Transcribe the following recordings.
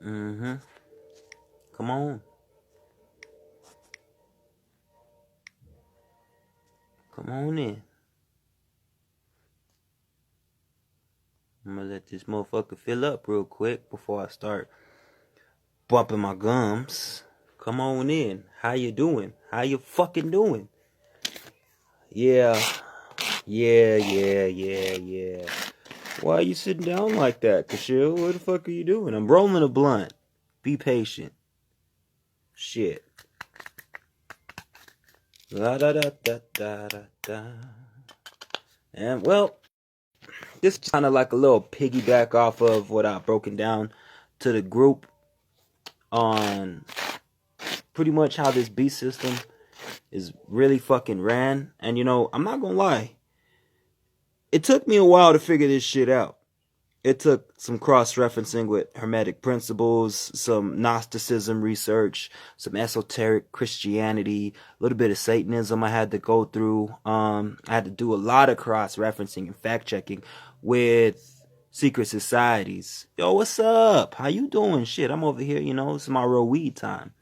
Mm-hmm. Come on. Come on in. I'm gonna let this motherfucker fill up real quick before I start bumping my gums. Come on in. How you doing? How you fucking doing? Yeah. Yeah. Why are you sitting down like that, Kashil? What the fuck are you doing? I'm rolling a blunt. Be patient. Shit. La da da da da da da. And well, this is kind of like a little piggyback off of what I've broken down to the group on pretty much how this beat system is really fucking ran. And I'm not gonna lie, it took me a while to figure this shit out. It took some cross-referencing with Hermetic principles, some Gnosticism research, some esoteric Christianity, a little bit of Satanism I had to go through. I had to do a lot of cross-referencing and fact-checking with secret societies. Yo, what's up? How you doing? Shit, I'm over here, it's my real weed time.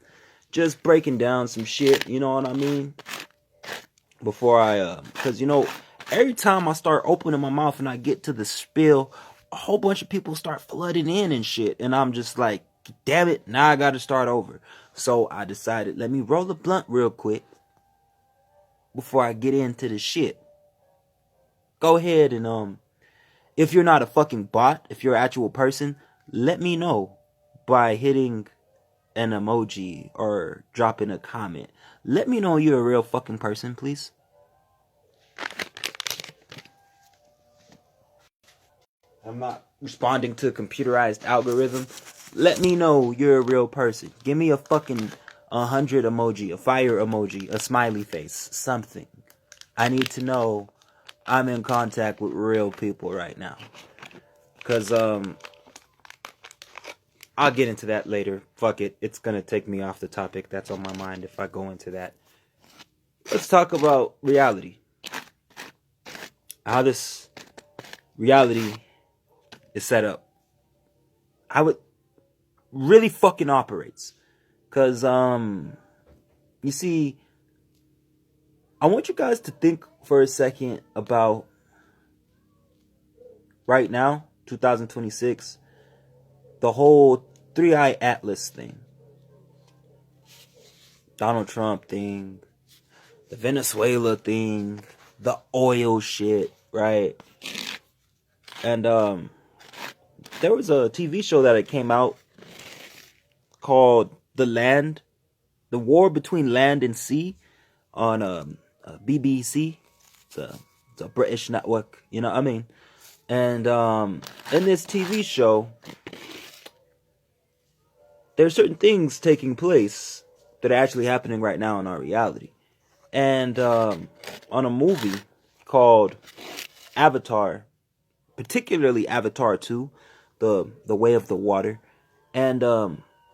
Just breaking down some shit, you know what I mean? Before because every time I start opening my mouth and I get to the spill, a whole bunch of people start flooding in and shit. And I'm just like, damn it, now I gotta start over. So I decided, let me roll the blunt real quick before I get into the shit. Go ahead and, if you're not a fucking bot, if you're an actual person, let me know by hitting an emoji or dropping a comment. Let me know you're a real fucking person, please. I'm not responding to a computerized algorithm. Let me know you're a real person. Give me a fucking 100 emoji, a fire emoji, a smiley face, something. I need to know I'm in contact with real people right now. Cause I'll get into that later. Fuck it. It's gonna take me off the topic that's on my mind if I go into that. Let's talk about reality. How this reality is set up. How it really fucking operates. Cause you see, I want you guys to think for a second about right now, 2026, the whole 3i Atlas thing. Donald Trump thing, the Venezuela thing, the oil shit, right? And there was a TV show that came out called The War Between Land and Sea on BBC. It's a British network, you know what I mean? And in this TV show, there's certain things taking place that are actually happening right now in our reality. And on a movie called Avatar, particularly Avatar 2, the Way of the Water, and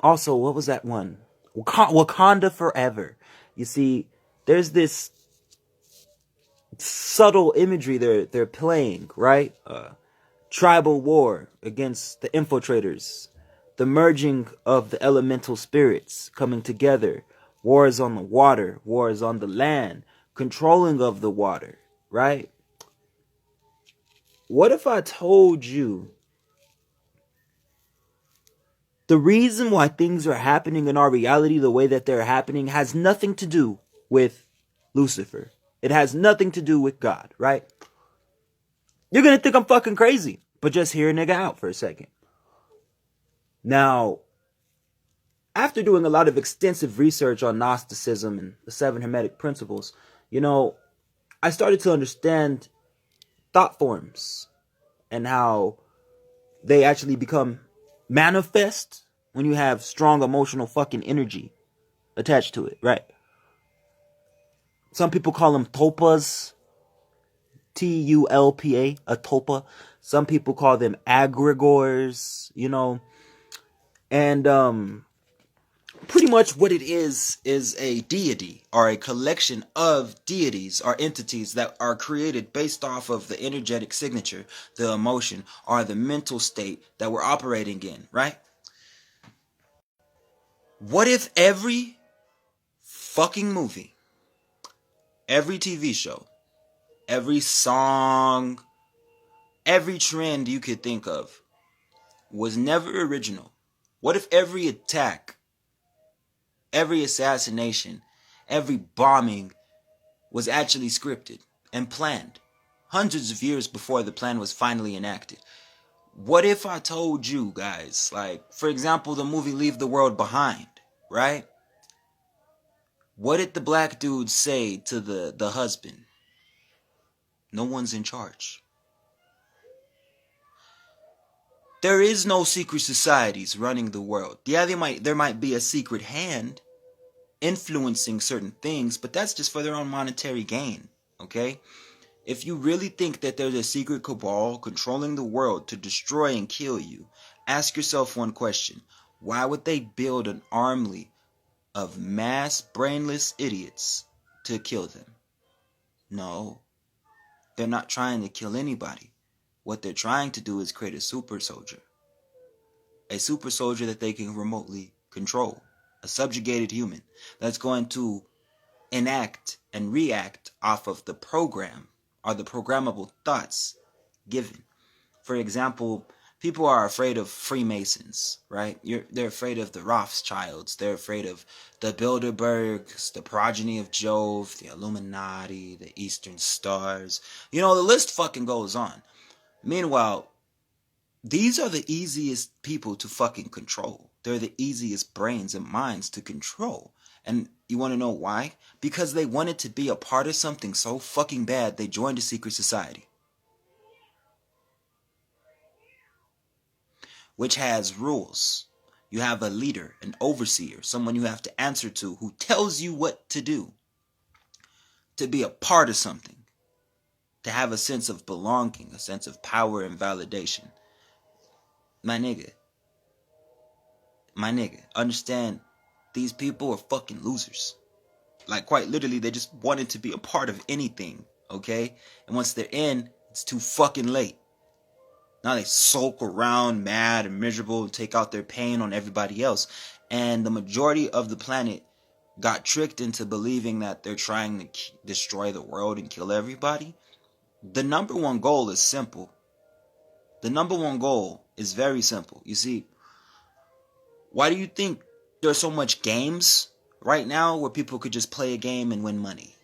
also, what was that one? Wakanda Forever. You see, there's this subtle imagery they're playing, right? Tribal war against the infiltrators, the merging of the elemental spirits coming together, wars on the water, wars on the land, controlling of the water, right? What if I told you the reason why things are happening in our reality the way that they're happening has nothing to do with Lucifer? It has nothing to do with God, right? You're gonna think I'm fucking crazy, but just hear a nigga out for a second. Now, after doing a lot of extensive research on Gnosticism and the 7 Hermetic principles, I started to understand thought forms and how they actually become manifest when you have strong emotional fucking energy attached to it, right? Some people call them tulpas, Tulpa, a tulpa. Some people call them egregores, and pretty much what it is a deity or a collection of deities or entities that are created based off of the energetic signature, the emotion, or the mental state that we're operating in, right? What if every fucking movie, every TV show, every song, every trend you could think of was never original? What if every attack, every assassination, every bombing was actually scripted and planned hundreds of years before the plan was finally enacted? What if I told you guys, like, for example, the movie Leave the World Behind, right? What did the black dude say to the husband? No one's in charge. There is no secret societies running the world. Yeah, there might be a secret hand influencing certain things, but that's just for their own monetary gain, okay? If you really think that there's a secret cabal controlling the world to destroy and kill you, ask yourself one question. Why would they build an army of mass brainless idiots to kill them? No, they're not trying to kill anybody. What they're trying to do is create a super soldier. A super soldier that they can remotely control. A subjugated human that's going to enact and react off of the program or the programmable thoughts given. For example, people are afraid of Freemasons, right? They're afraid of the Rothschilds. They're afraid of the Bilderbergs, the progeny of Jove, the Illuminati, the Eastern Stars. You know, the list fucking goes on. Meanwhile, these are the easiest people to fucking control. They're the easiest brains and minds to control. And you want to know why? Because they wanted to be a part of something so fucking bad, they joined a secret society. Which has rules. You have a leader, an overseer, someone you have to answer to who tells you what to do. To be a part of something. To have a sense of belonging, a sense of power and validation. My nigga, understand, these people are fucking losers. Like, quite literally, they just wanted to be a part of anything, okay? And once they're in, it's too fucking late. Now they sulk around mad and miserable and take out their pain on everybody else. And the majority of the planet got tricked into believing that they're trying to destroy the world and kill everybody. The number one goal is simple. The number one goal is very simple. You see, why do you think there's so much games right now where people could just play a game and win money?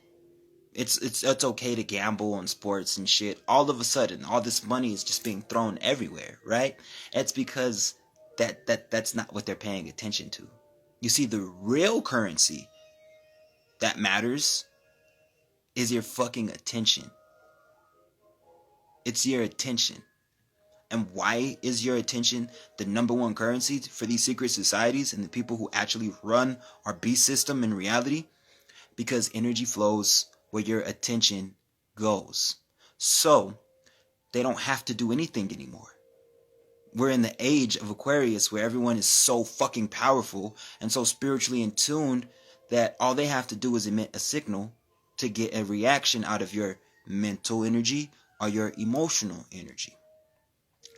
It's okay to gamble on sports and shit. All of a sudden, all this money is just being thrown everywhere, right? It's because that's not what they're paying attention to. You see, the real currency that matters is your fucking attention. It's your attention. And why is your attention the number one currency for these secret societies and the people who actually run our beast system in reality? Because energy flows where your attention goes. So, they don't have to do anything anymore. We're in the age of Aquarius where everyone is so fucking powerful and so spiritually in tune that all they have to do is emit a signal to get a reaction out of your mental energy or your emotional energy.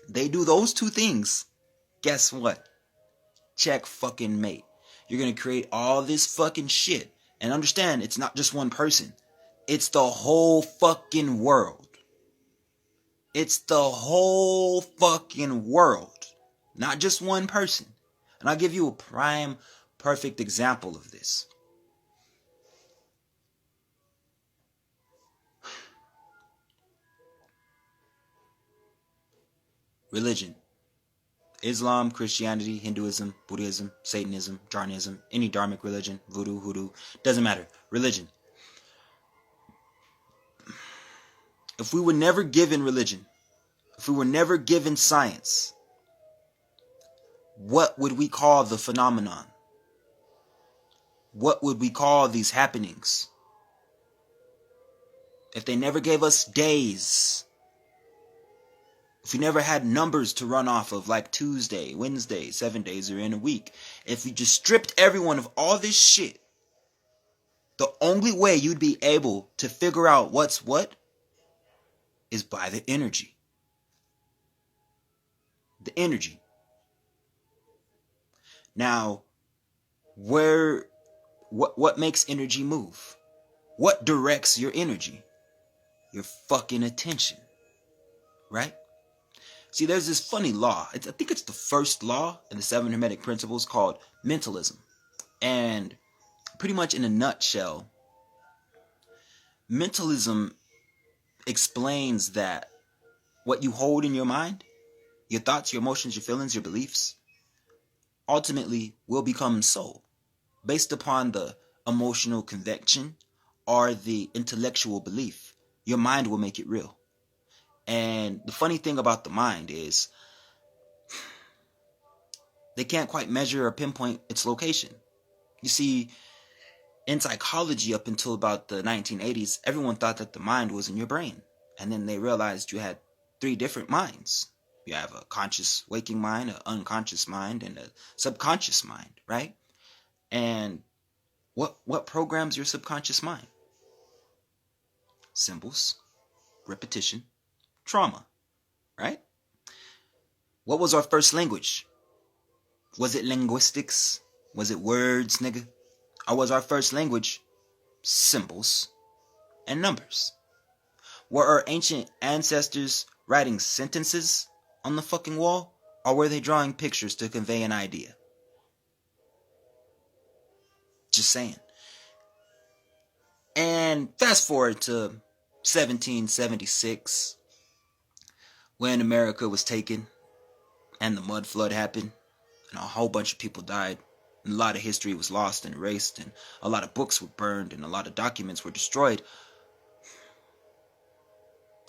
They do those two things. Guess what? Check fucking mate. You're gonna create all this fucking shit. And understand, it's not just one person. It's the whole fucking world. It's the whole fucking world. Not just one person. And I'll give you a prime, perfect example of this. Religion. Islam, Christianity, Hinduism, Buddhism, Satanism, Jainism, any dharmic religion, voodoo, hoodoo, doesn't matter. Religion. If we were never given religion, if we were never given science, what would we call the phenomenon? What would we call these happenings? If they never gave us days, if we never had numbers to run off of like Tuesday, Wednesday, 7 days or in a week, if we just stripped everyone of all this shit, the only way you'd be able to figure out what's what is by the energy. The energy. Now, What makes energy move? What directs your energy? Your fucking attention. Right? See, there's this funny law. I think it's the first law in the 7 Hermetic Principles called mentalism. And pretty much in a nutshell, mentalism explains that what you hold in your mind, your thoughts, your emotions, your feelings, your beliefs, ultimately will become soul based upon the emotional conviction or the intellectual belief. Your mind will make it real. And the funny thing about the mind is they can't quite measure or pinpoint its location. You see, in psychology up until about the 1980s, everyone thought that the mind was in your brain. And then they realized you had 3 different minds. You have a conscious waking mind, an unconscious mind, and a subconscious mind, right? And what programs your subconscious mind? Symbols, repetition, trauma, right? What was our first language? Was it linguistics? Was it words, nigga? Or was our first language symbols and numbers? Were our ancient ancestors writing sentences on the fucking wall? Or were they drawing pictures to convey an idea? Just saying. And fast forward to 1776, when America was taken and the mud flood happened and a whole bunch of people died. And a lot of history was lost and erased, and a lot of books were burned, and a lot of documents were destroyed.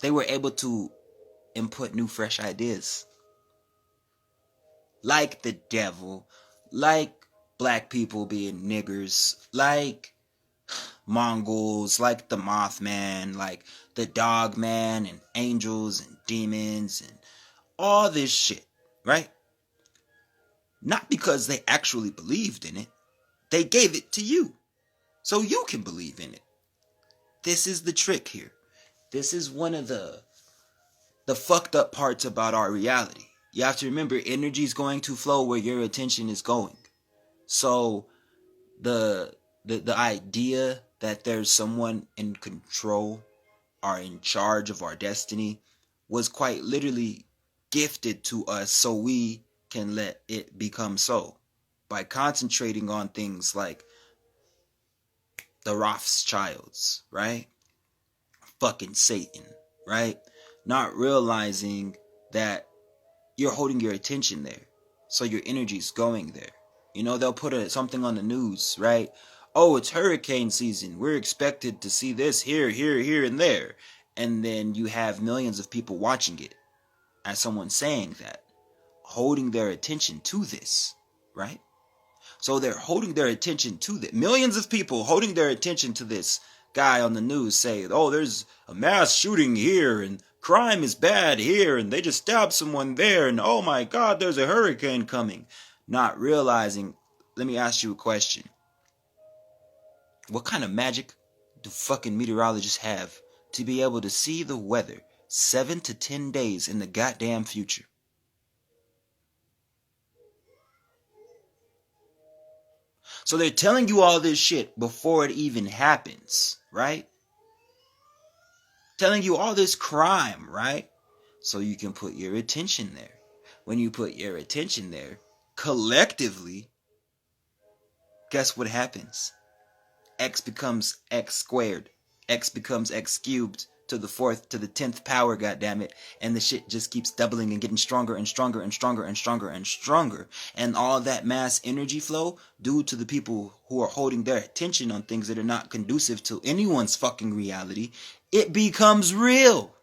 They were able to input new, fresh ideas. Like the devil, like black people being niggers, like Mongols, like the Mothman, like the Dogman, and angels and demons, and all this shit, right? Not because they actually believed in it. They gave it to you, so you can believe in it. This is the trick here. This is one of the fucked up parts about our reality. You have to remember, energy is going to flow where your attention is going. So the idea that there's someone in control or in charge of our destiny was quite literally gifted to us so we can let it become so. By concentrating on things like the Rothschilds, right? Fucking Satan, right? Not realizing that you're holding your attention there. So your energy's going there. You know, they'll put something on the news, right? Oh, it's hurricane season. We're expected to see this here, and there. And then you have millions of people watching it. As someone saying that, holding their attention to this, right? So they're holding their attention to this. Millions of people holding their attention to this guy on the news say, oh, there's a mass shooting here, and crime is bad here, and they just stabbed someone there, and oh my God, there's a hurricane coming. Not realizing, let me ask you a question. What kind of magic do fucking meteorologists have to be able to see the weather 7 to 10 days in the goddamn future? So they're telling you all this shit before it even happens, right? Telling you all this crime, right? So you can put your attention there. When you put your attention there, collectively, guess what happens? X becomes X squared. X becomes X cubed to the 4th, to the 10th power, goddammit. And the shit just keeps doubling and getting stronger and stronger and stronger and stronger and stronger. And all that mass energy flow due to the people who are holding their attention on things that are not conducive to anyone's fucking reality, it becomes real.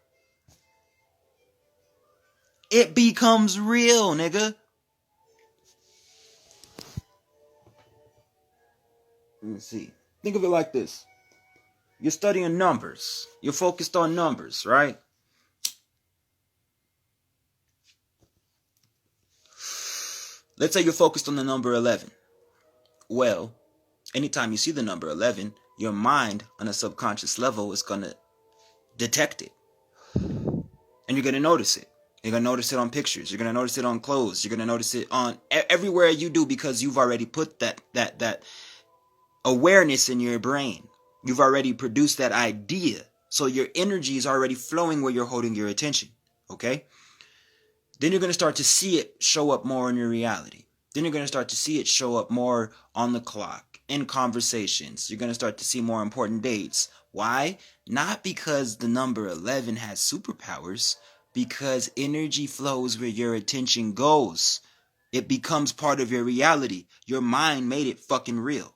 It becomes real, nigga. Let me see. Think of it like this. You're studying numbers. You're focused on numbers, right? Let's say you're focused on the number 11. Well, anytime you see the number 11, your mind on a subconscious level is going to detect it. And you're going to notice it. You're going to notice it on pictures. You're going to notice it on clothes. You're going to notice it on everywhere you do, because you've already put that awareness in your brain. You've already produced that idea. So your energy is already flowing where you're holding your attention. Okay? Then you're going to start to see it show up more in your reality. Then you're going to start to see it show up more on the clock, in conversations. You're going to start to see more important dates. Why? Not because the number 11 has superpowers, because energy flows where your attention goes. It becomes part of your reality. Your mind made it fucking real.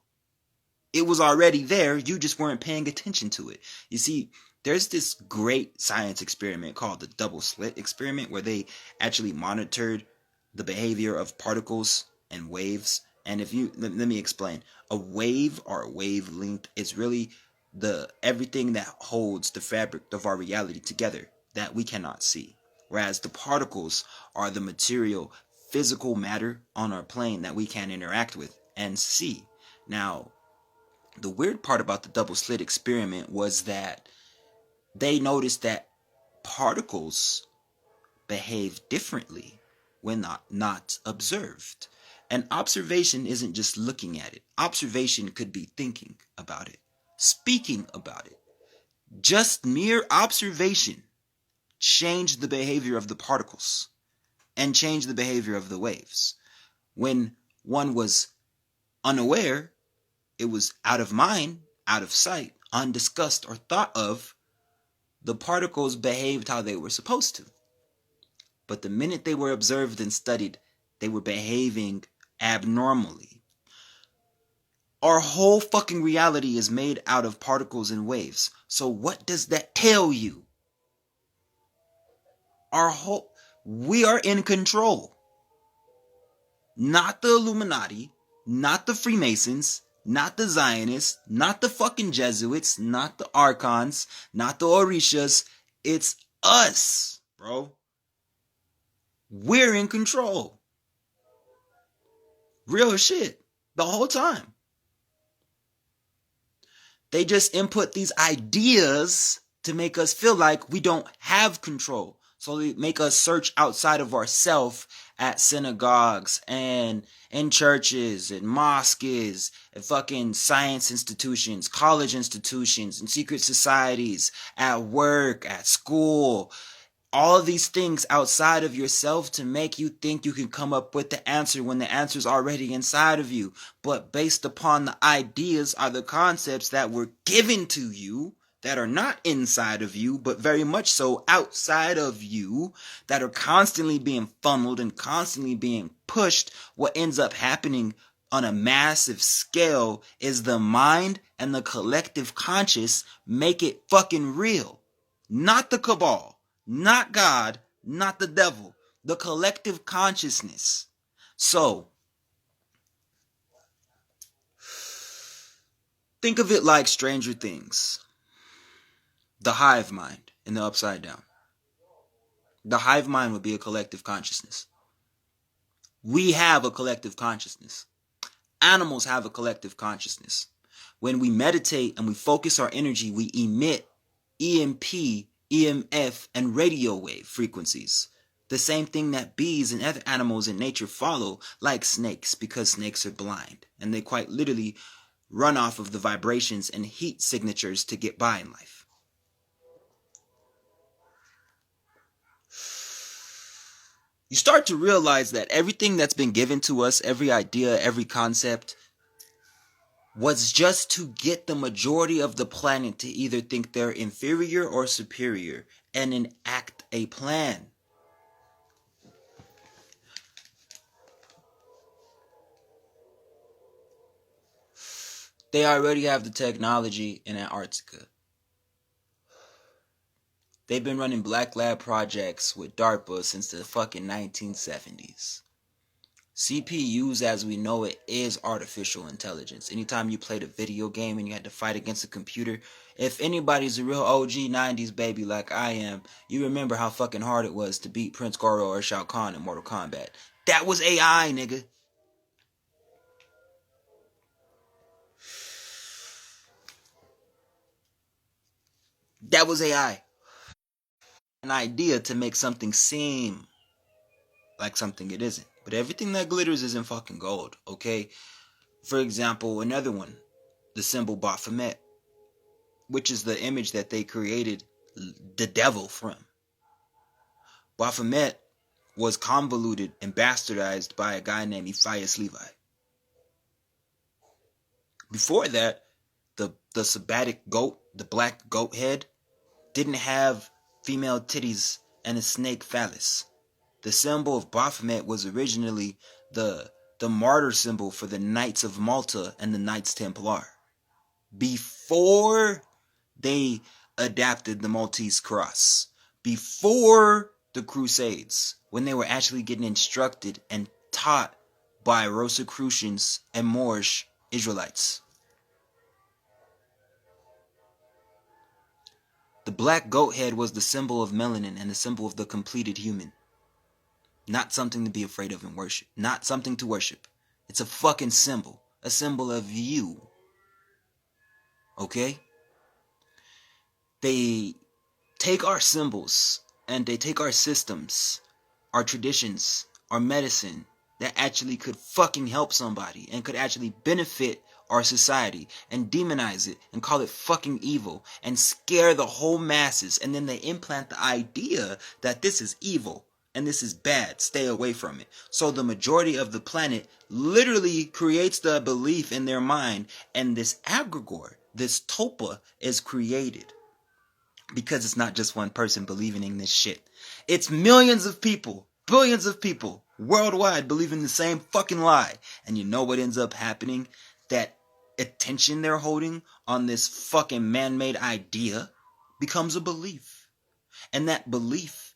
It was already there. You just weren't paying attention to it. You see, there's this great science experiment called the double slit experiment, where they actually monitored the behavior of particles and waves. And if you let me explain, a wave or a wavelength is really the everything that holds the fabric of our reality together that we cannot see, whereas the particles are the material, physical matter on our plane that we can interact with and see. Now, the weird part about the double slit experiment was that they noticed that particles behave differently when not observed. And observation isn't just looking at it. Observation could be thinking about it, speaking about it. Just mere observation changed the behavior of the particles and changed the behavior of the waves. When one was unaware, it was out of mind, out of sight, undiscussed or thought of, the particles behaved how they were supposed to. But the minute they were observed and studied, they were behaving abnormally. Our whole fucking reality is made out of particles and waves. So what does that tell you? We are in control. Not the Illuminati, not the Freemasons, not the Zionists, not the fucking Jesuits, not the Archons, not the Orishas. It's us, bro. We're in control. Real shit. The whole time. They just input these ideas to make us feel like we don't have control. So they make us search outside of ourselves at synagogues and in churches and mosques and fucking science institutions, college institutions and secret societies, at work, at school. All of these things outside of yourself to make you think you can come up with the answer when the answer is already inside of you. But based upon the ideas are the concepts that were given to you that are not inside of you, but very much so outside of you, that are constantly being funneled and constantly being pushed. What ends up happening on a massive scale is the mind and the collective conscious make it fucking real. Not the cabal. Not God, not the devil, the collective consciousness. So, think of it like Stranger Things. The hive mind in the Upside Down. The hive mind would be a collective consciousness. We have a collective consciousness. Animals have a collective consciousness. When we meditate and we focus our energy, we emit EMP, EMF, and radio wave frequencies. The same thing that bees and other animals in nature follow, like snakes, because snakes are blind. And they quite literally run off of the vibrations and heat signatures to get by in life. You start to realize that everything that's been given to us, every idea, every concept, was just to get the majority of the planet to either think they're inferior or superior and enact a plan. They already have the technology in Antarctica. They've been running black lab projects with DARPA since the fucking 1970s. CPUs as we know it is artificial intelligence. Anytime you played a video game and you had to fight against a computer, if anybody's a real OG 90s baby like I am, you remember how fucking hard it was to beat Prince Goro or Shao Kahn in Mortal Kombat. That was AI, nigga. That was AI. an idea to make something seem like something it isn't. But everything that glitters isn't fucking gold, okay? For example, another one, the symbol Baphomet, which is the image that they created the devil from. Baphomet was convoluted and bastardized by a guy named Ephias Levi. Before that, the sabbatic goat, the black goat head, didn't have female titties and a snake phallus. The symbol of Baphomet was originally the martyr symbol for the Knights of Malta and the Knights Templar. Before they adapted the Maltese cross, before the Crusades, when they were actually getting instructed and taught by Rosicrucians and Moorish Israelites. The black goat head was the symbol of melanin and the symbol of the completed human. Not something to be afraid of and worship. Not something to worship. It's a fucking symbol. A symbol of you. Okay? They take our symbols and they take our systems, our traditions, our medicine that actually could fucking help somebody and could actually benefit our society and demonize it and call it fucking evil and scare the whole masses, and then they implant the idea that this is evil and this is bad, stay away from it. So the majority of the planet literally creates the belief in their mind, and this egregore, this tulpa, is created. Because it's not just one person believing in this shit. It's millions of people, billions of people worldwide believing the same fucking lie. And you know what ends up happening? That attention they're holding on this fucking man-made idea becomes a belief. And that belief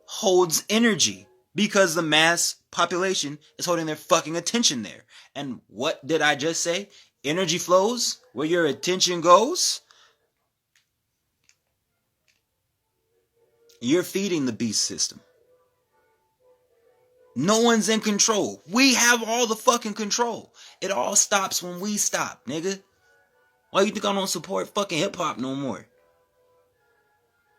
holds energy because the mass population is holding their fucking attention there. And what did I just say? Energy flows where your attention goes. You're feeding the beast system. No one's in control. We have all the fucking control. It all stops when we stop, nigga. Why you think I don't support fucking hip hop no more?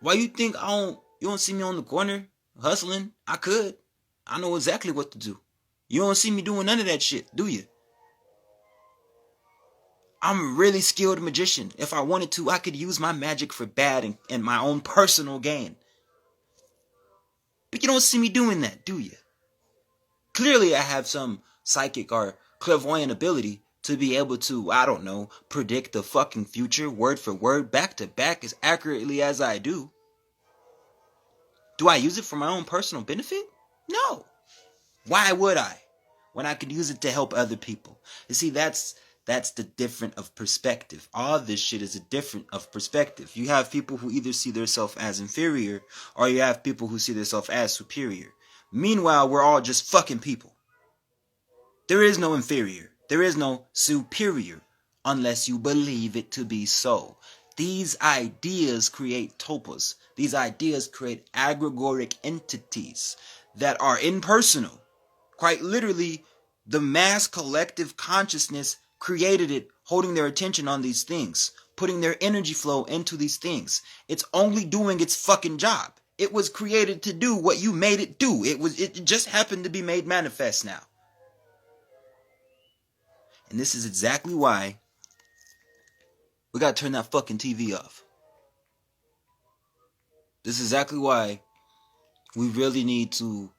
Why you think you don't see me on the corner hustling? I could. I know exactly what to do. You don't see me doing none of that shit, do you? I'm a really skilled magician. If I wanted to, I could use my magic for bad and my own personal gain. But you don't see me doing that, do you? Clearly, I have some psychic or clairvoyant ability to be able to, I don't know, predict the fucking future word for word, back to back, as accurately as I do. Do I use it for my own personal benefit? No. Why would I? When I could use it to help other people. You see, that's the difference of perspective. All this shit is a difference of perspective. You have people who either see themselves as inferior, or you have people who see themselves as superior. Meanwhile, we're all just fucking people. There is no inferior. There is no superior unless you believe it to be so. These ideas create tulpas. These ideas create egregoric entities that are impersonal. Quite literally, the mass collective consciousness created it, holding their attention on these things, putting their energy flow into these things. It's only doing its fucking job. It was created to do what you made it do. It just happened to be made manifest now. And this is exactly why we gotta turn that fucking TV off. This is exactly why we really need to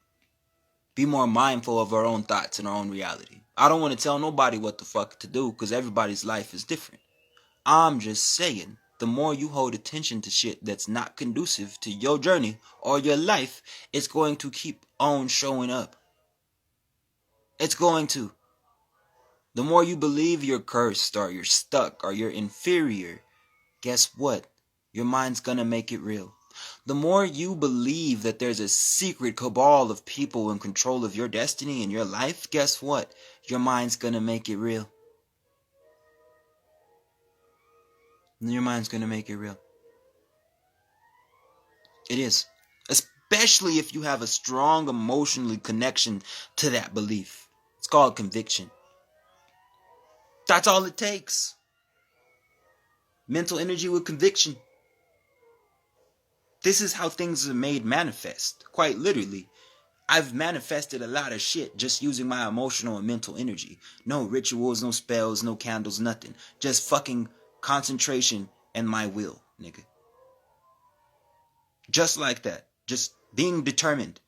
be more mindful of our own thoughts and our own reality. I don't want to tell nobody what the fuck to do because everybody's life is different. I'm just saying, the more you hold attention to shit that's not conducive to your journey or your life, it's going to keep on showing up. It's going to. The more you believe you're cursed or you're stuck or you're inferior, guess what? Your mind's gonna make it real. The more you believe that there's a secret cabal of people in control of your destiny and your life, guess what? Your mind's gonna make it real. Your mind's gonna make it real. It is. Especially if you have a strong emotional connection to that belief. It's called conviction. That's all it takes. Mental energy with conviction. This is how things are made manifest, quite literally. I've manifested a lot of shit just using my emotional and mental energy. No rituals, no spells, no candles, nothing. Just fucking concentration and my will, nigga. Just like that. Just being determined.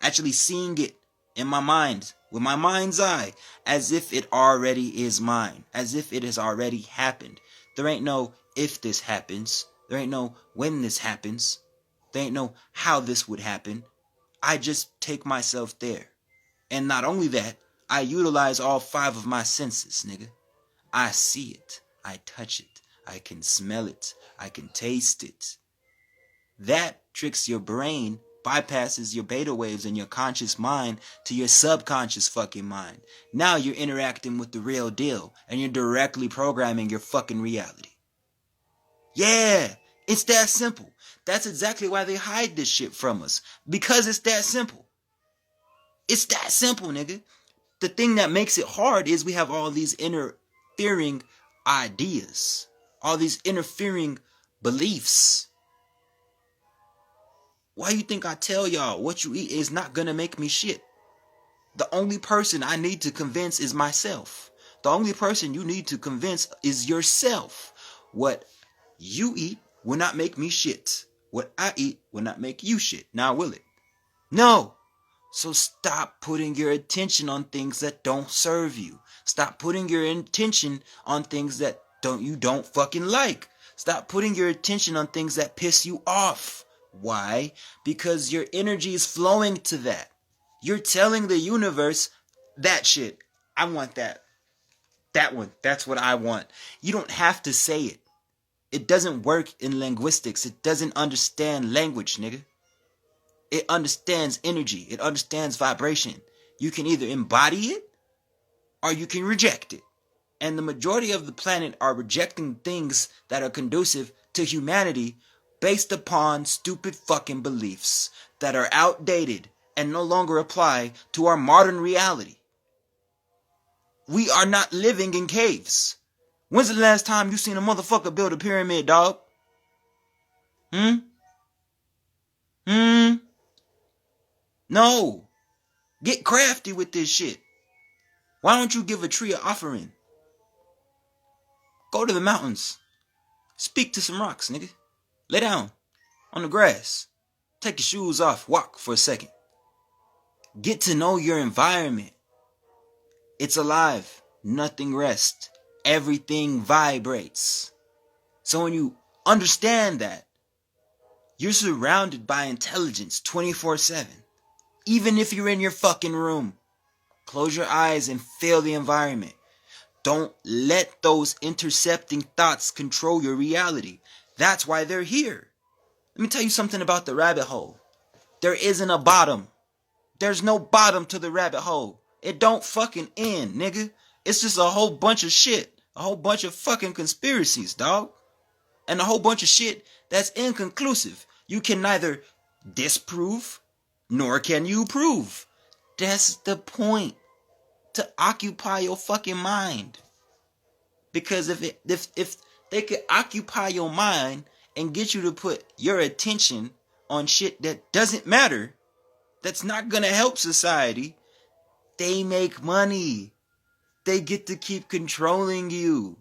Actually seeing it in my mind, with my mind's eye, as if it already is mine. As if it has already happened. There ain't no if this happens. There ain't no when this happens. There ain't no how this would happen. I just take myself there. And not only that, I utilize all 5 of my senses, nigga. I see it. I touch it. I can smell it. I can taste it. That tricks your brain, bypasses your beta waves in your conscious mind to your subconscious fucking mind. Now you're interacting with the real deal, and you're directly programming your fucking reality. Yeah, it's that simple. That's exactly why they hide this shit from us. Because it's that simple. It's that simple, nigga. The thing that makes it hard is we have all these interfering ideas. All these interfering beliefs. Why you think I tell y'all what you eat is not gonna make me shit? The only person I need to convince is myself. The only person you need to convince is yourself. What you eat will not make me shit. What I eat will not make you shit. Now will it? No. So stop putting your attention on things that don't serve you. Stop putting your attention on things that you don't fucking like. Stop putting your attention on things that piss you off. Why? Because your energy is flowing to that. You're telling the universe, that shit, I want that. That one, that's what I want. You don't have to say it. It doesn't work in linguistics. It doesn't understand language, nigga. It understands energy. It understands vibration. You can either embody it or you can reject it. And the majority of the planet are rejecting things that are conducive to humanity based upon stupid fucking beliefs that are outdated and no longer apply to our modern reality. We are not living in caves. When's the last time you seen a motherfucker build a pyramid, dog? No. Get crafty with this shit. Why don't you give a tree an offering? Go to the mountains. Speak to some rocks, nigga. Lay down on the grass. Take your shoes off. Walk for a second. Get to know your environment. It's alive. Nothing rests. Everything vibrates. So when you understand that, you're surrounded by intelligence 24/7. Even if you're in your fucking room. Close your eyes and feel the environment. Don't let those intercepting thoughts control your reality. That's why they're here. Let me tell you something about the rabbit hole. There isn't a bottom. There's no bottom to the rabbit hole. It don't fucking end, nigga. It's just a whole bunch of shit. A whole bunch of fucking conspiracies, dog. And a whole bunch of shit that's inconclusive. You can neither disprove, nor can you prove. That's the point. To occupy your fucking mind. Because if they could occupy your mind and get you to put your attention on shit that doesn't matter, that's not gonna help society, they make money. They get to keep controlling you.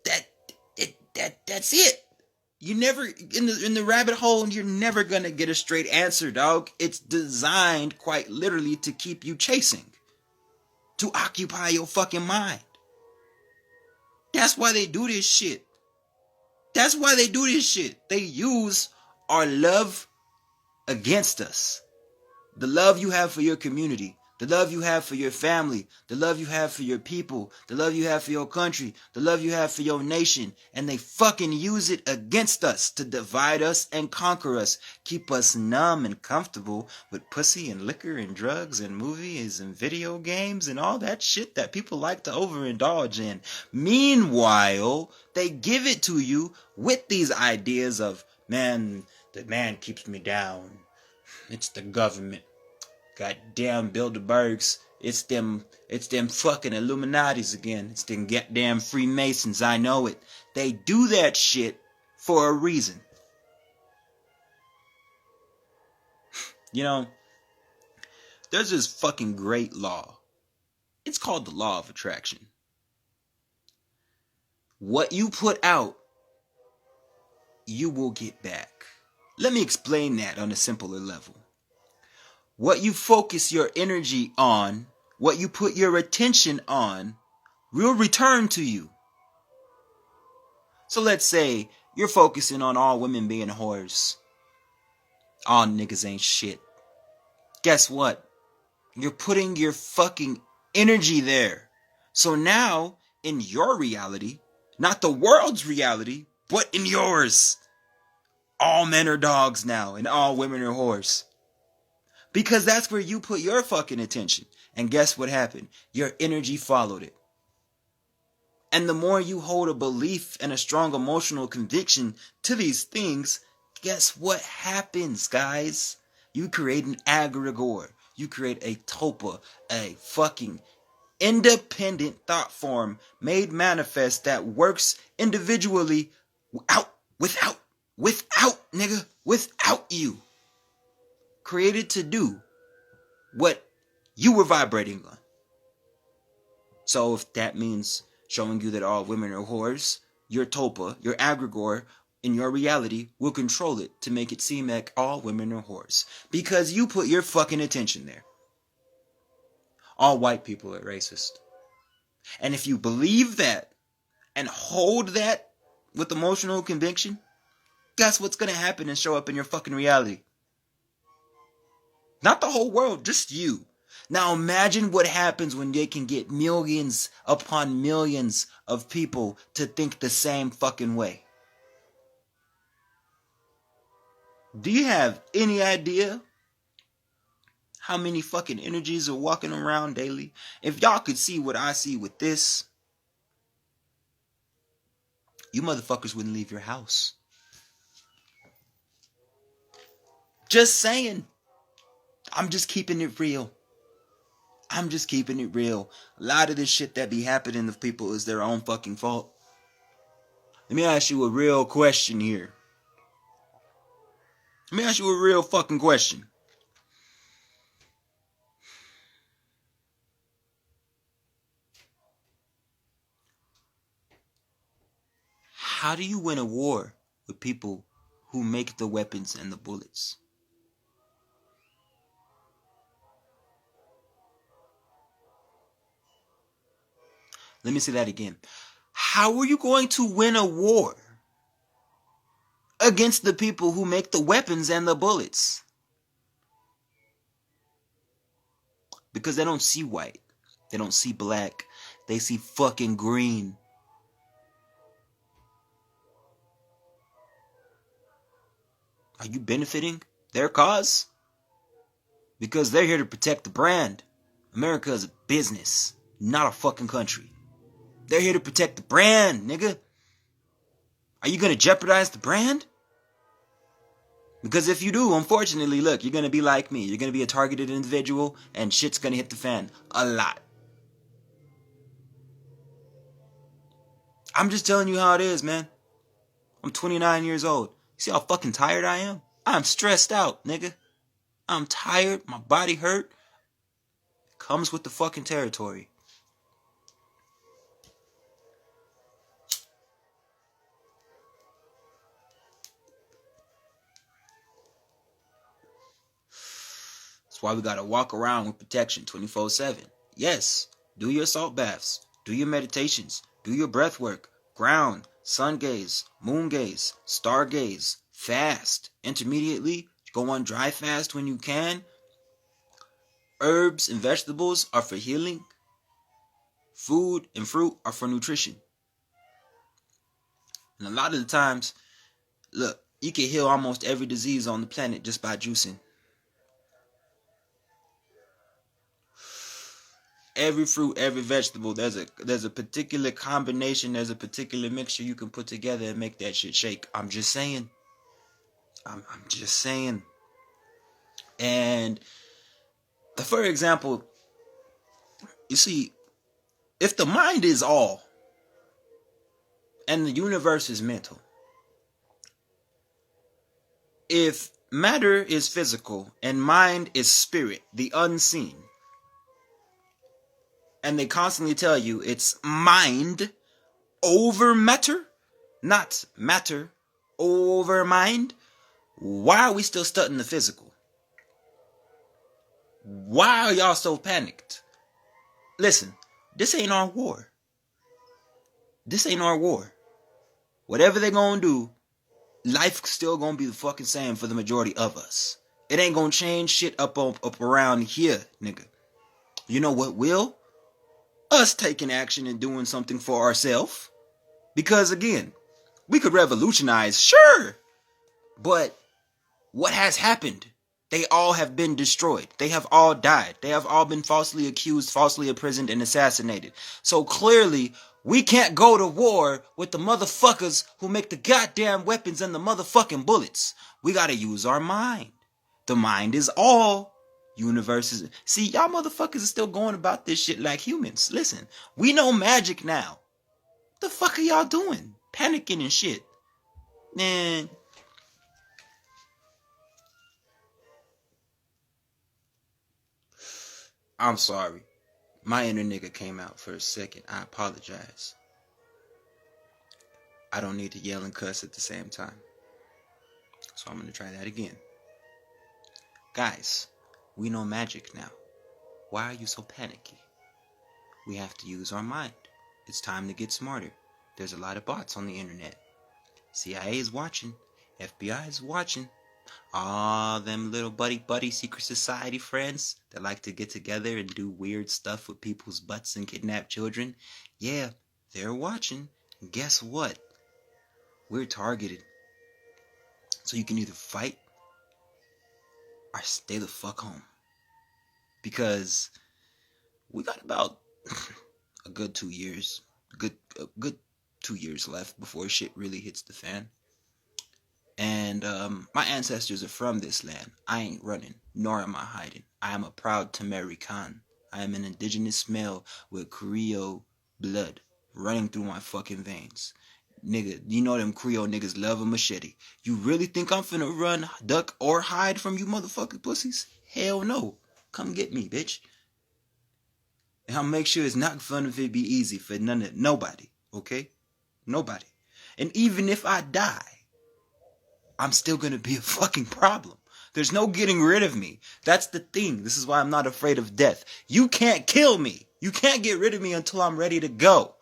That's it. You never in the rabbit hole, and you're never gonna get a straight answer, dog. It's designed quite literally to keep you chasing, to occupy your fucking mind. That's why they do this shit. That's why they do this shit. They use our love against us. The love you have for your community, the love you have for your family, the love you have for your people, the love you have for your country, the love you have for your nation, and they fucking use it against us to divide us and conquer us, keep us numb and comfortable with pussy and liquor and drugs and movies and video games and all that shit that people like to overindulge in. Meanwhile, they give it to you with these ideas of, man, the man keeps me down. It's the government. Goddamn Bilderbergs. It's them fucking Illuminatis again. It's them goddamn Freemasons. I know it. They do that shit for a reason. There's this fucking great law. It's called the law of attraction. What you put out, you will get back. Let me explain that on a simpler level. What you focus your energy on, what you put your attention on, will return to you. So let's say you're focusing on all women being whores. All niggas ain't shit. Guess what? You're putting your fucking energy there. So now, in your reality, not the world's reality, but in yours, all men are dogs now and all women are whores. Because that's where you put your fucking attention. And guess what happened? Your energy followed it. And the more you hold a belief and a strong emotional conviction to these things, guess what happens, guys? You create an egregore. You create a tulpa, a fucking independent thought form made manifest that works individually without you. Created to do what you were vibrating on. So if that means showing you that all women are whores, your tulpa, your egregore, in your reality will control it to make it seem like all women are whores. Because you put your fucking attention there. All white people are racist. And if you believe that and hold that with emotional conviction, guess what's going to happen and show up in your fucking reality? Not the whole world, just you. Now imagine what happens when they can get millions upon millions of people to think the same fucking way. Do you have any idea how many fucking energies are walking around daily? If y'all could see what I see with this, you motherfuckers wouldn't leave your house. Just saying. I'm just keeping it real. I'm just keeping it real. A lot of this shit that be happening to people is their own fucking fault. Let me ask you a real question here. Let me ask you a real fucking question. How do you win a war with people who make the weapons and the bullets? Let me say that again. How are you going to win a war against the people who make the weapons and the bullets? Because they don't see white. They don't see black. They see fucking green. Are you benefiting their cause? Because they're here to protect the brand. America is a business, not a fucking country. They're here to protect the brand, nigga. Are you gonna jeopardize the brand? Because if you do, unfortunately, look, you're gonna be like me. You're gonna be a targeted individual, and shit's gonna hit the fan a lot. I'm just telling you how it is, man. I'm 29 years old. See how fucking tired I am? I'm stressed out, nigga. I'm tired. My body hurt. Comes with the fucking territory. That's why we gotta walk around with protection 24/7. Yes, do your salt baths, do your meditations, do your breath work, ground, sun gaze, moon gaze, star gaze, fast, intermediately, go on dry fast when you can. Herbs and vegetables are for healing. Food and fruit are for nutrition. And a lot of the times, look, you can heal almost every disease on the planet just by juicing. Every fruit, every vegetable, there's a particular combination, there's a particular mixture you can put together and make that shit shake. I'm just saying. I'm just saying. And for example, you see, if the mind is all and the universe is mental, if matter is physical and mind is spirit, the unseen, and they constantly tell you it's mind over matter, not matter over mind, why are we still studying the physical? Why are y'all so panicked? Listen, this ain't our war. This ain't our war. Whatever they gonna do, life still gonna be the fucking same for the majority of us. It ain't gonna change shit up around here, nigga. You know what will? Us taking action and doing something for ourselves. Because again, we could revolutionize, sure. But what has happened? They all have been destroyed. They have all died. They have all been falsely accused, falsely imprisoned, and assassinated. So clearly, we can't go to war with the motherfuckers who make the goddamn weapons and the motherfucking bullets. We gotta use our mind. The mind is all. Universes. See, y'all motherfuckers are still going about this shit like humans. Listen, we know magic now. What the fuck are y'all doing? Panicking and shit. Man. I'm sorry. My inner nigga came out for a second. I apologize. I don't need to yell and cuss at the same time. So I'm going to try that again. Guys, we know magic now. Why are you so panicky? We have to use our mind. It's time to get smarter. There's a lot of bots on the internet. CIA is watching. FBI is watching. All them little buddy secret society friends that like to get together and do weird stuff with people's butts and kidnap children. Yeah, they're watching. And guess what? We're targeted. So you can either fight or stay the fuck home. Because we got about a good 2 years. A good 2 years left before shit really hits the fan. And my ancestors are from this land. I ain't running, nor am I hiding. I am a proud Tamari Khan. I am an indigenous male with Creole blood running through my fucking veins. Nigga, you know them Creole niggas love a machete. You really think I'm finna run, duck, or hide from you motherfucking pussies? Hell no. Come get me, bitch. And I'll make sure it's not gonna be easy for nobody, okay? Nobody. And even if I die, I'm still gonna be a fucking problem. There's no getting rid of me. That's the thing. This is why I'm not afraid of death. You can't kill me. You can't get rid of me until I'm ready to go.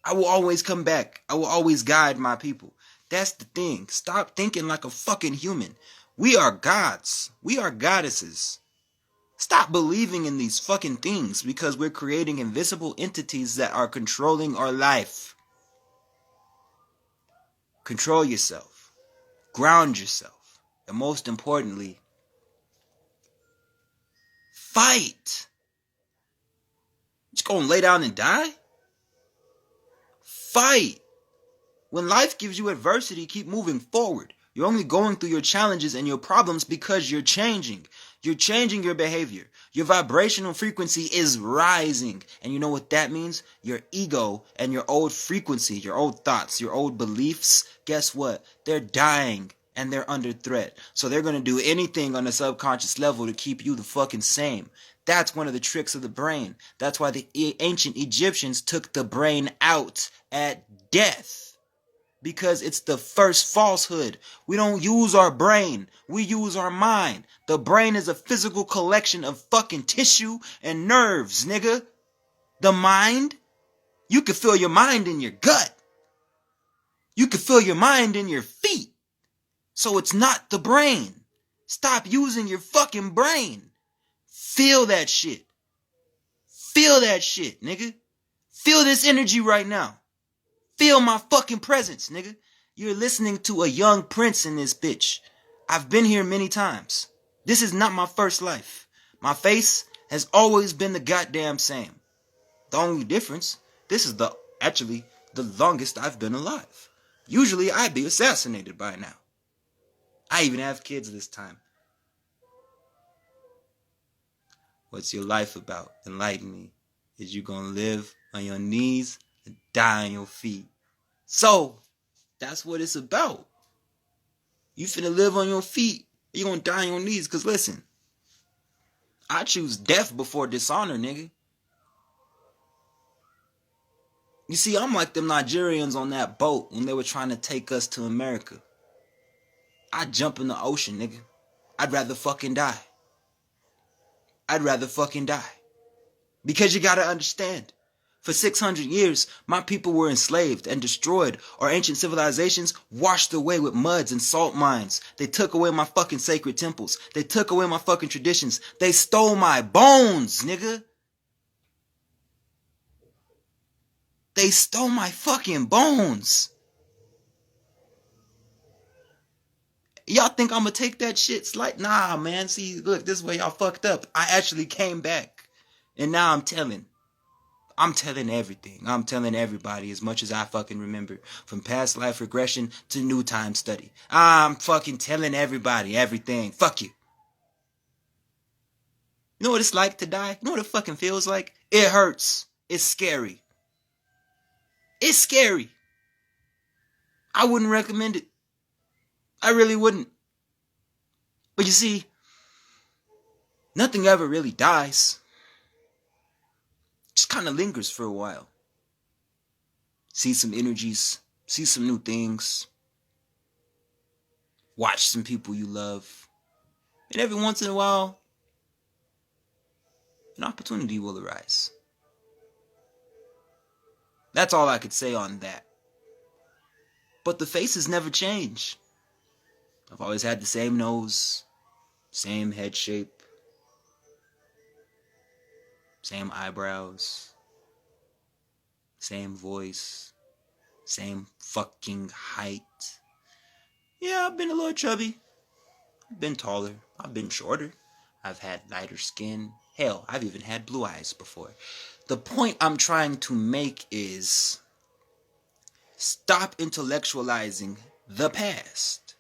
I will always come back. I will always guide my people. That's the thing. Stop thinking like a fucking human. We are gods. We are goddesses. Stop believing in these fucking things because we're creating invisible entities that are controlling our life. Control yourself. Ground yourself. And most importantly, fight. Just gonna lay down and die? Fight. When life gives you adversity, keep moving forward. You're only going through your challenges and your problems because you're changing. You're changing your behavior. Your vibrational frequency is rising. And you know what that means? Your ego and your old frequency, your old thoughts, your old beliefs, guess what? They're dying and they're under threat. So they're going to do anything on a subconscious level to keep you the fucking same. That's one of the tricks of the brain. That's why the ancient Egyptians took the brain out at death. Because it's the first falsehood. We don't use our brain. We use our mind. The brain is a physical collection of fucking tissue and nerves, nigga. The mind, you can feel your mind in your gut. You can feel your mind in your feet. So it's not the brain. Stop using your fucking brain. Feel that shit. Feel that shit, nigga. Feel this energy right now. Feel my fucking presence, nigga. You're listening to a young prince in this bitch. I've been here many times. This is not my first life. My face has always been the goddamn same. The only difference, this is actually the longest I've been alive. Usually I'd be assassinated by now. I even have kids this time. What's your life about? Enlighten me. Is you gonna live on your knees and die on your feet? So, that's what it's about. You finna live on your feet. You gonna die on your knees. Cause listen, I choose death before dishonor, nigga. You see, I'm like them Nigerians on that boat when they were trying to take us to America. I'd jump in the ocean, nigga. I'd rather fucking die. I'd rather fucking die. Because you gotta understand, for 600 years, my people were enslaved and destroyed. Our ancient civilizations washed away with muds and salt mines. They took away my fucking sacred temples. They took away my fucking traditions. They stole my bones, nigga. They stole my fucking bones. Y'all think I'm gonna take that shit slight? Nah, man. See, look, this way y'all fucked up. I actually came back. And now I'm telling everything. I'm telling everybody as much as I fucking remember. From past life regression to new time study. I'm fucking telling everybody everything. Fuck you. You know what it's like to die? You know what it fucking feels like? It hurts. It's scary. It's scary. I wouldn't recommend it. I really wouldn't. But you see, nothing ever really dies. Just kind of lingers for a while. See some energies. See some new things. Watch some people you love. And every once in a while, an opportunity will arise. That's all I could say on that. But the faces never change. I've always had the same nose, same head shape, same eyebrows, same voice, same fucking height. Yeah, I've been a little chubby. I've been taller. I've been shorter. I've had lighter skin. Hell, I've even had blue eyes before. The point I'm trying to make is stop intellectualizing the past.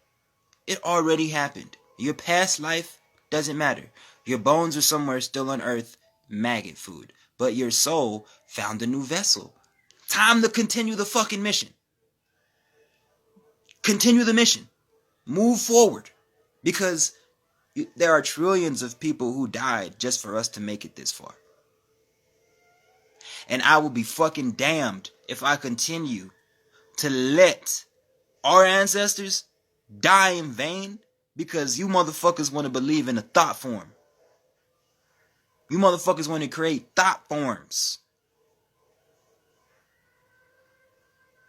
It already happened. Your past life doesn't matter. Your bones are somewhere still on earth, maggot food. But your soul found a new vessel. Time to continue the fucking mission. Continue the mission. Move forward. Because there are trillions of people who died just for us to make it this far. And I will be fucking damned if I continue to let our ancestors die in vain because you motherfuckers want to believe in a thought form. You motherfuckers want to create thought forms.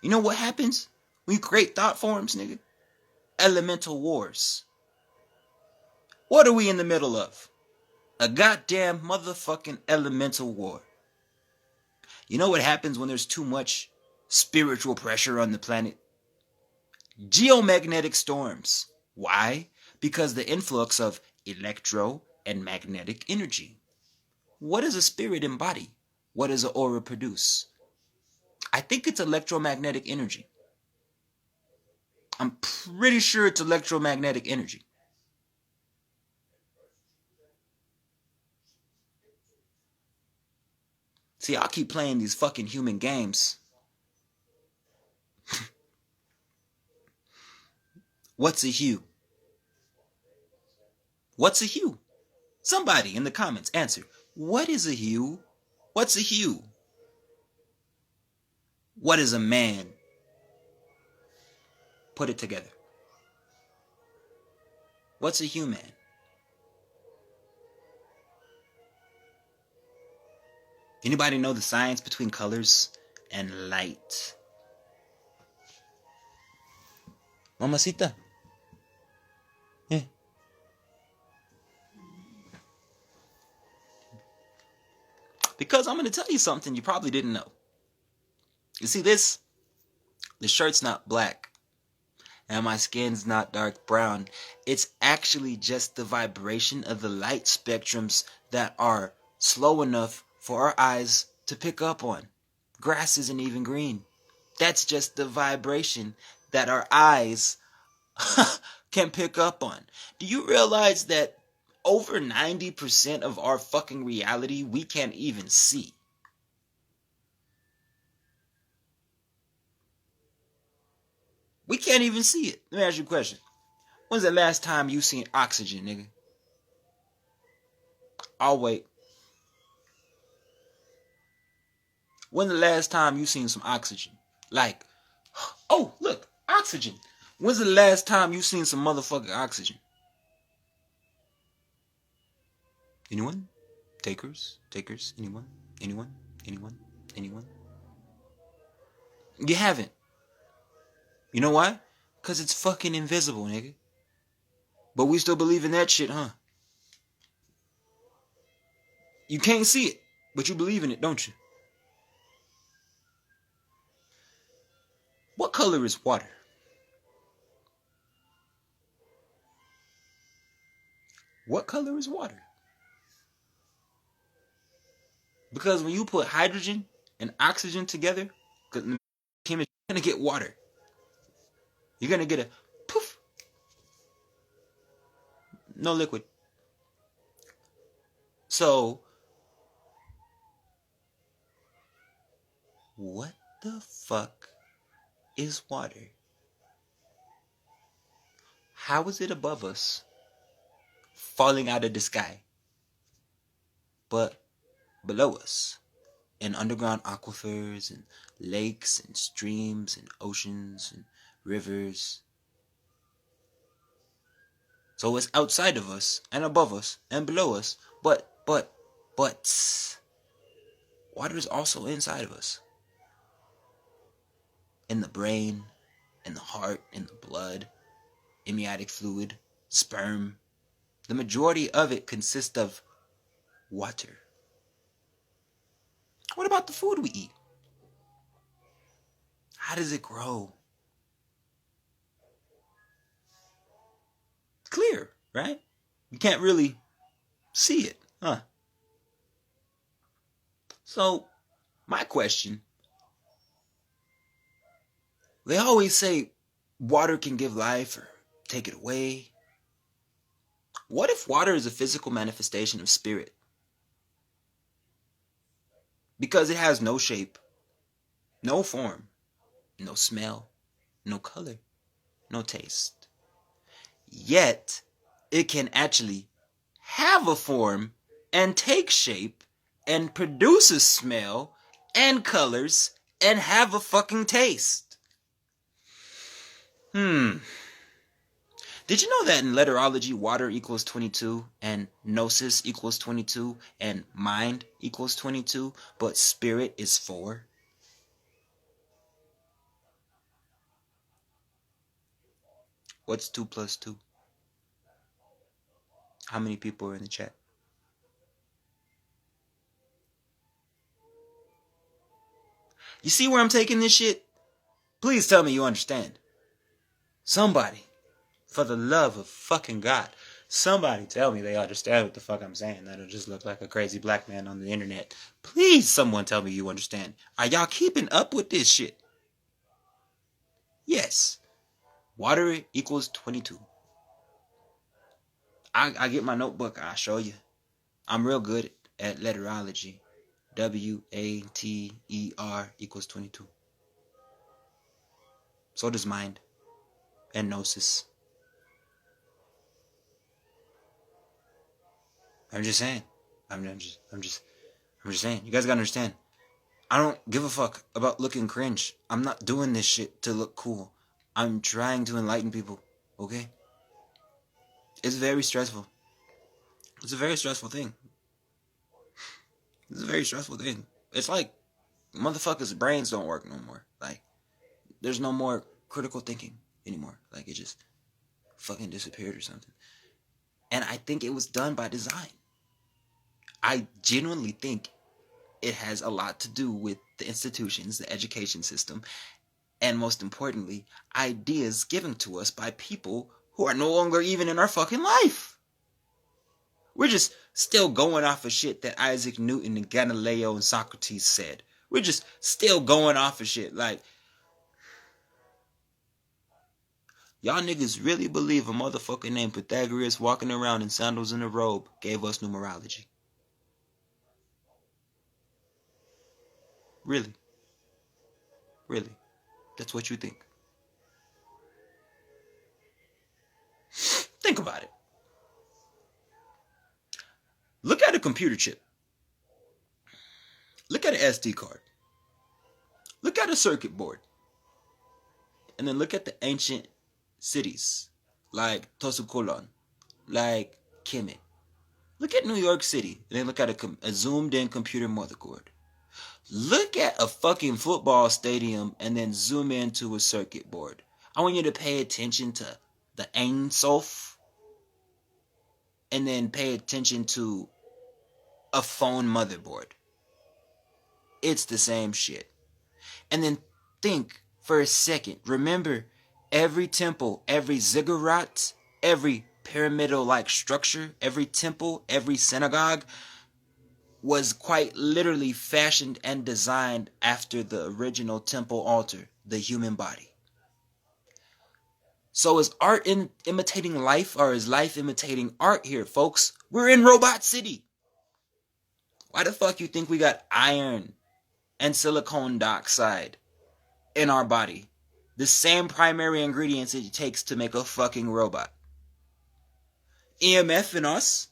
You know what happens when you create thought forms, nigga? Elemental wars. What are we in the middle of? A goddamn motherfucking elemental war. You know what happens when there's too much spiritual pressure on the planet? Geomagnetic storms. Why? Because the influx of electro and magnetic energy. What does a spirit embody? What does an aura produce? I think it's electromagnetic energy. I'm pretty sure it's electromagnetic energy. See, I'll keep playing these fucking human games. What's a hue? What's a hue? Somebody in the comments answer. What is a hue? What's a hue? What is a man? Put it together. What's a human? Anybody know the science between colors and light? Mamacita. Yeah. Because I'm going to tell you something you probably didn't know. You see this? The shirt's not black. And my skin's not dark brown. It's actually just the vibration of the light spectrums that are slow enough for our eyes to pick up on. Grass isn't even green. That's just the vibration that our eyes can pick up on. Do you realize that over 90% of our fucking reality we can't even see? We can't even see it. Let me ask you a question. When's the last time you seen oxygen, nigga? I'll wait. When's the last time you seen some oxygen? Like, oh, look, oxygen. When's the last time you seen some motherfucking oxygen? Anyone? Takers? Anyone? Anyone? You haven't. You know why? Because it's fucking invisible, nigga. But we still believe in that shit, huh? You can't see it, but you believe in it, don't you? What color is water? What color is water? Because when you put hydrogen and oxygen together, you're gonna get water. You're gonna get a poof. No liquid. So, what the fuck is water? How is it above us, falling out of the sky, but below us, in underground aquifers and lakes and streams and oceans and rivers? So it's outside of us and above us and below us, but water is also inside of us. In the brain, in the heart, in the blood, amniotic fluid, sperm. The majority of it consists of water. What about the food we eat? How does it grow? It's clear, right? You can't really see it, huh? So, my question, they always say water can give life or take it away. What if water is a physical manifestation of spirit? Because it has no shape, no form, no smell, no color, no taste. Yet, it can actually have a form and take shape and produce a smell and colors and have a fucking taste. Did you know that in letterology, water equals 22 and gnosis equals 22 and mind equals 22, but spirit is 4? What's 2 plus 2? How many people are in the chat? You see where I'm taking this shit? Please tell me you understand. Somebody, for the love of fucking God, somebody tell me they understand what the fuck I'm saying. That'll just look like a crazy black man on the internet. Please, someone tell me you understand. Are y'all keeping up with this shit? Yes. Water equals 22. I get my notebook. I'll show you. I'm real good at letterology. WATER equals 22. So does mind and gnosis. I'm just saying. I'm just saying. You guys gotta understand. I don't give a fuck about looking cringe. I'm not doing this shit to look cool. I'm trying to enlighten people. Okay? It's very stressful. It's a very stressful thing. It's a very stressful thing. It's like motherfuckers' brains don't work no more. Like, there's no more critical thinking anymore. Like, it just fucking disappeared or something. And I think it was done by design. I genuinely think it has a lot to do with the institutions, the education system, and most importantly, ideas given to us by people who are no longer even in our fucking life. We're just still going off of shit that Isaac Newton and Galileo and Socrates said. We're just still going off of shit. Like, y'all niggas really believe a motherfucker named Pythagoras walking around in sandals and a robe gave us numerology? Really? Really? That's what you think? Think about it. Look at a computer chip. Look at an SD card. Look at a circuit board. And then look at the ancient cities like Tosukolon, like Kemet. Look at New York City, and then look at a zoomed-in computer motherboard. Look at a fucking football stadium, and then zoom into a circuit board. I want you to pay attention to the Ein Sof, and then pay attention to a phone motherboard. It's the same shit. And then think for a second. Remember, every temple, every ziggurat, every pyramidal-like structure, every temple, every synagogue was quite literally fashioned and designed after the original temple altar, the human body. So is art imitating life, or is life imitating art here, folks? We're in Robot City. Why the fuck you think we got iron and silicon dioxide in our body? The same primary ingredients it takes to make a fucking robot. EMF in us.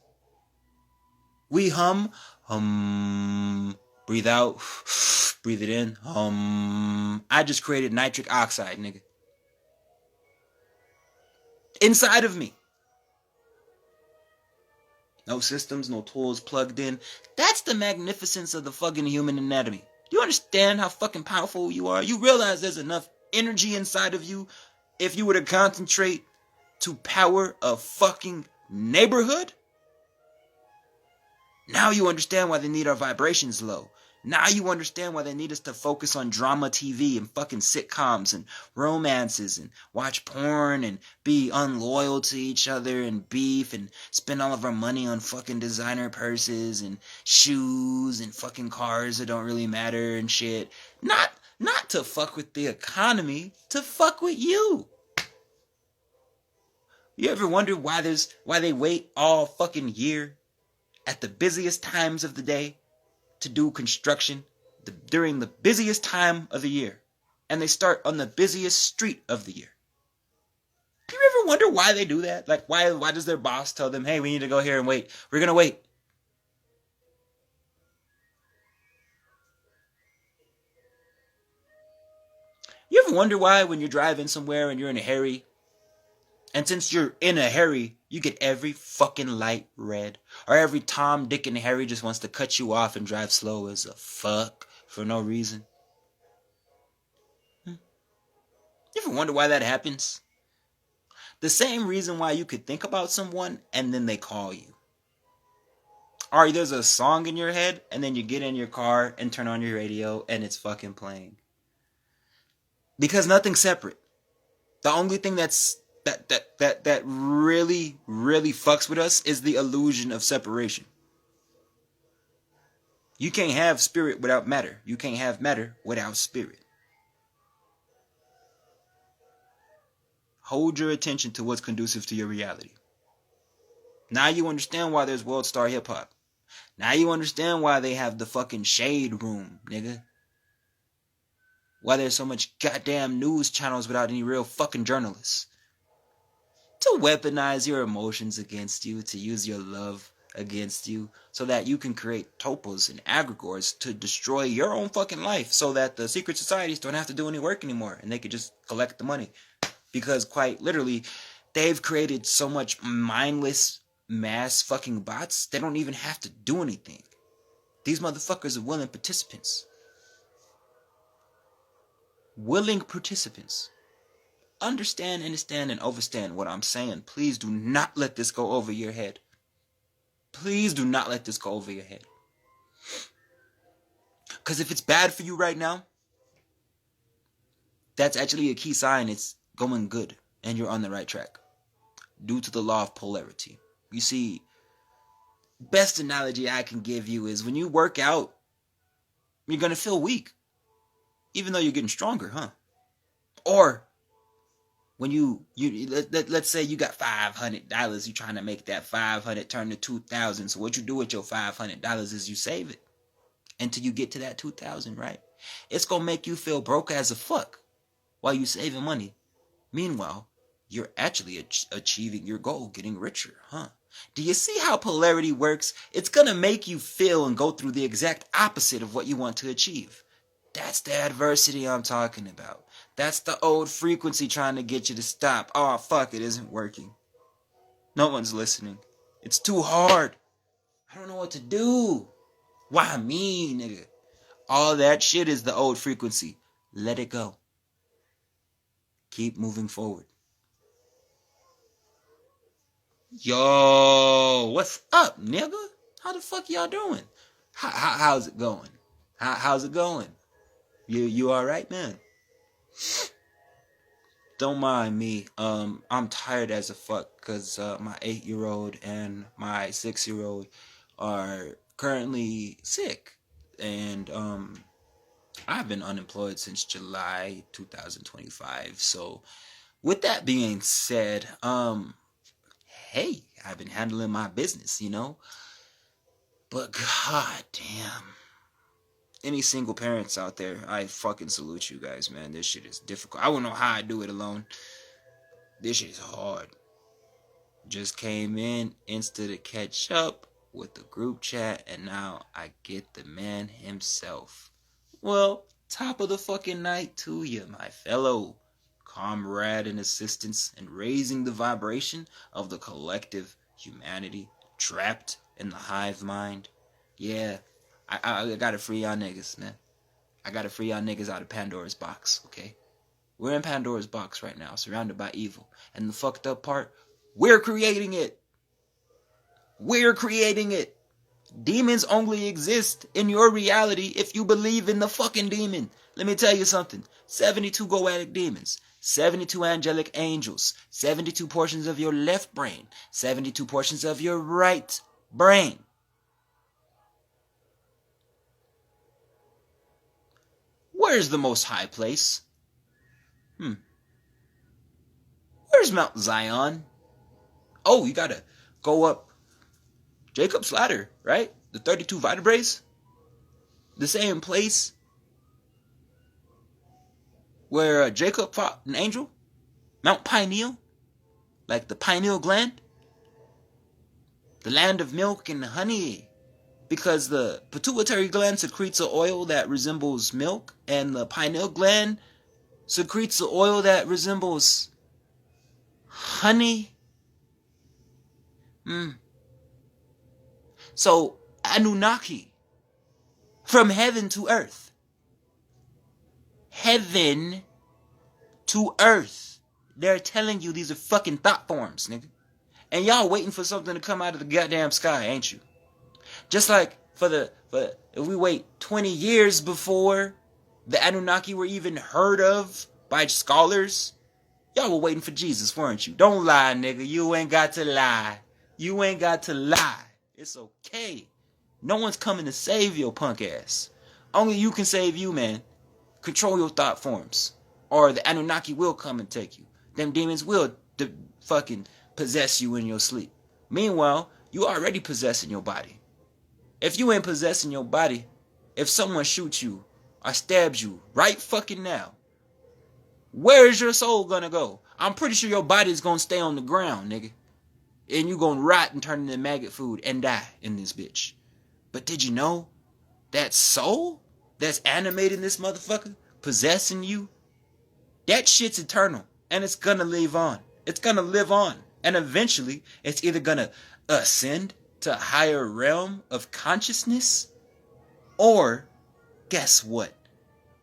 We hum, breathe out, breathe it in, I just created nitric oxide, nigga. Inside of me. No systems, no tools plugged in. That's the magnificence of the fucking human anatomy. Do you understand how fucking powerful you are? You realize there's enough energy inside of you if you were to concentrate to power a fucking neighborhood? Now you understand why they need our vibrations low. Now you understand why they need us to focus on drama TV and fucking sitcoms and romances and watch porn and be unloyal to each other and beef and spend all of our money on fucking designer purses and shoes and fucking cars that don't really matter and shit. Not to fuck with the economy, to fuck with you. You ever wonder why they wait all fucking year at the busiest times of the day to do construction during the busiest time of the year, and they start on the busiest street of the year? Do you ever wonder why they do that? Like, why does their boss tell them, hey, we need to go here and wait? We're gonna wait. You ever wonder why when you're driving somewhere and you're in a hurry, and since you're in a hurry, you get every fucking light red, or every Tom, Dick, and Harry just wants to cut you off and drive slow as a fuck for no reason? You ever wonder why that happens? The same reason why you could think about someone and then they call you. Or there's a song in your head and then you get in your car and turn on your radio and it's fucking playing. Because nothing's separate. The only thing that really, really fucks with us is the illusion of separation. You can't have spirit without matter. You can't have matter without spirit. Hold your attention to what's conducive to your reality. Now you understand why there's World Star Hip Hop. Now you understand why they have the fucking Shade Room, nigga. Why there's so much goddamn news channels without any real fucking journalists. To weaponize your emotions against you, to use your love against you, so that you can create topos and aggregors to destroy your own fucking life, so that the secret societies don't have to do any work anymore, and they could just collect the money. Because quite literally, they've created so much mindless mass fucking bots, they don't even have to do anything. These motherfuckers are willing participants. Willing participants. Understand, and overstand what I'm saying. Please do not let this go over your head. Please do not let this go over your head. Because if it's bad for you right now, that's actually a key sign it's going good and you're on the right track. Due to the law of polarity. You see, best analogy I can give you is when you work out, you're going to feel weak. Even though you're getting stronger, huh? Or when let's say you got $500, you're trying to make that 500 turn to 2,000. So what you do with your $500 is you save it until you get to that 2,000, right? It's gonna make you feel broke as a fuck while you saving money. Meanwhile, you're actually achieving your goal, getting richer, huh? Do you see how polarity works? It's gonna make you feel and go through the exact opposite of what you want to achieve. That's the adversity I'm talking about. That's the old frequency trying to get you to stop. Oh, fuck, it isn't working. No one's listening. It's too hard. I don't know what to do. Why me, nigga? All that shit is the old frequency. Let it go. Keep moving forward. Yo, what's up, nigga? How the fuck y'all doing? How's it going? How's it going? You all right, man? Don't mind me. I'm tired as a fuck because my 8-year-old and my 6-year-old are currently sick, and I've been unemployed since July 2025. So, with that being said, hey, I've been handling my business, you know. But god damn. Any single parents out there, I fucking salute you guys, man. This shit is difficult. I wouldn't know how I do it alone. This shit is hard. Just came in, Insta to catch up with the group chat, and now I get the man himself. Well, top of the fucking night to you, my fellow comrade and assistance in raising the vibration of the collective humanity trapped in the hive mind. Yeah, I gotta free y'all niggas, man. I gotta free y'all niggas out of Pandora's box, okay? We're in Pandora's box right now, surrounded by evil. And the fucked up part, we're creating it. We're creating it. Demons only exist in your reality if you believe in the fucking demon. Let me tell you something. 72 goetic demons, 72 angelic angels, 72 portions of your left brain, 72 portions of your right brain. Where's the most high place? Where's Mount Zion? Oh, you gotta go up Jacob's ladder, right? The 32 vertebrae. The same place where Jacob fought an angel. Mount Pineal. Like the pineal gland. The land of milk and honey. Because the pituitary gland secretes an oil that resembles milk, and the pineal gland secretes an oil that resembles honey. So, Anunnaki, from heaven to earth. Heaven to earth. They're telling you these are fucking thought forms, nigga. And y'all waiting for something to come out of the goddamn sky, ain't you? Just like if we wait 20 years before the Anunnaki were even heard of by scholars, y'all were waiting for Jesus, weren't you? Don't lie, nigga. You ain't got to lie. You ain't got to lie. It's okay. No one's coming to save your punk ass. Only you can save you, man. Control your thought forms, or the Anunnaki will come and take you. Them demons will fucking possess you in your sleep. Meanwhile, you already possessing your body. If you ain't possessing your body, if someone shoots you or stabs you right fucking now, where is your soul gonna go? I'm pretty sure your body's gonna stay on the ground, nigga. And you gonna rot and turn into maggot food and die in this bitch. But did you know that soul that's animating this motherfucker, possessing you, that shit's eternal. And it's gonna live on. It's gonna live on. And eventually, it's either gonna ascend to a higher realm of consciousness, or guess what?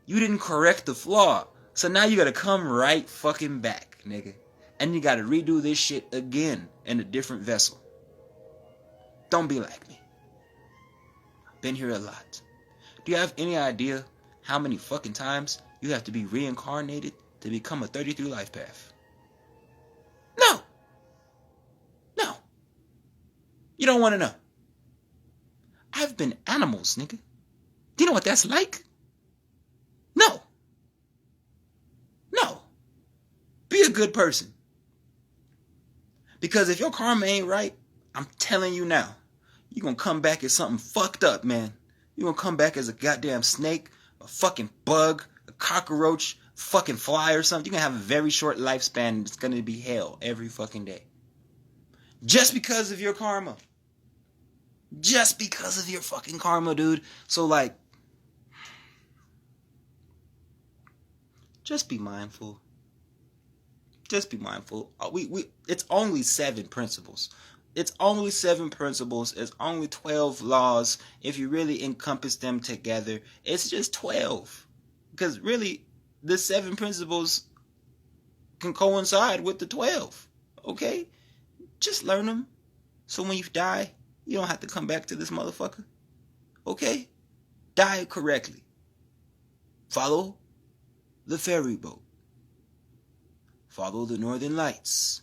You didn't correct the flaw. So now you gotta come right fucking back, nigga. And you gotta redo this shit again in a different vessel. Don't be like me. I've been here a lot. Do you have any idea how many fucking times you have to be reincarnated to become a 33 life path? No. No. You don't want to know. I've been animals, nigga. Do you know what that's like? No. No. Be a good person. Because if your karma ain't right, I'm telling you now, you're going to come back as something fucked up, man. You're going to come back as a goddamn snake, a fucking bug, a cockroach, fucking fly or something. You're gonna have a very short lifespan and it's gonna be hell every fucking day. Just because of your karma. Just because of your fucking karma, dude. So like, just be mindful. Just be mindful. It's only 7 principles. It's only 7 principles. It's only 12 laws. If you really encompass them together, it's just 12. Because really, the 7 principles can coincide with the 12. Okay? Just learn them. So when you die, you don't have to come back to this motherfucker. Okay? Die correctly. Follow the ferry boat. Follow the northern lights.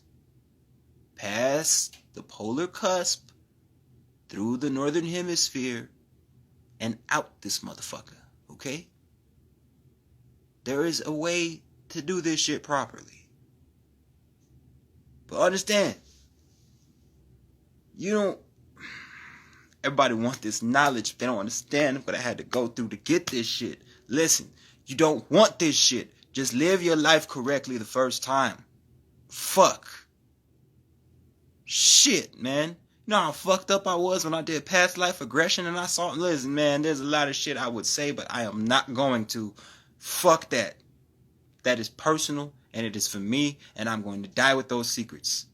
Pass the polar cusp through the northern hemisphere and out this motherfucker. Okay? There is a way to do this shit properly. But understand, you don't... Everybody wants this knowledge. They don't understand what I had to go through to get this shit. Listen, you don't want this shit. Just live your life correctly the first time. Fuck. Shit, man. You know how fucked up I was when I did past life regression and I saw... Listen, man, there's a lot of shit I would say, but I am not going to. Fuck that. That is personal, and it is for me, and I'm going to die with those secrets.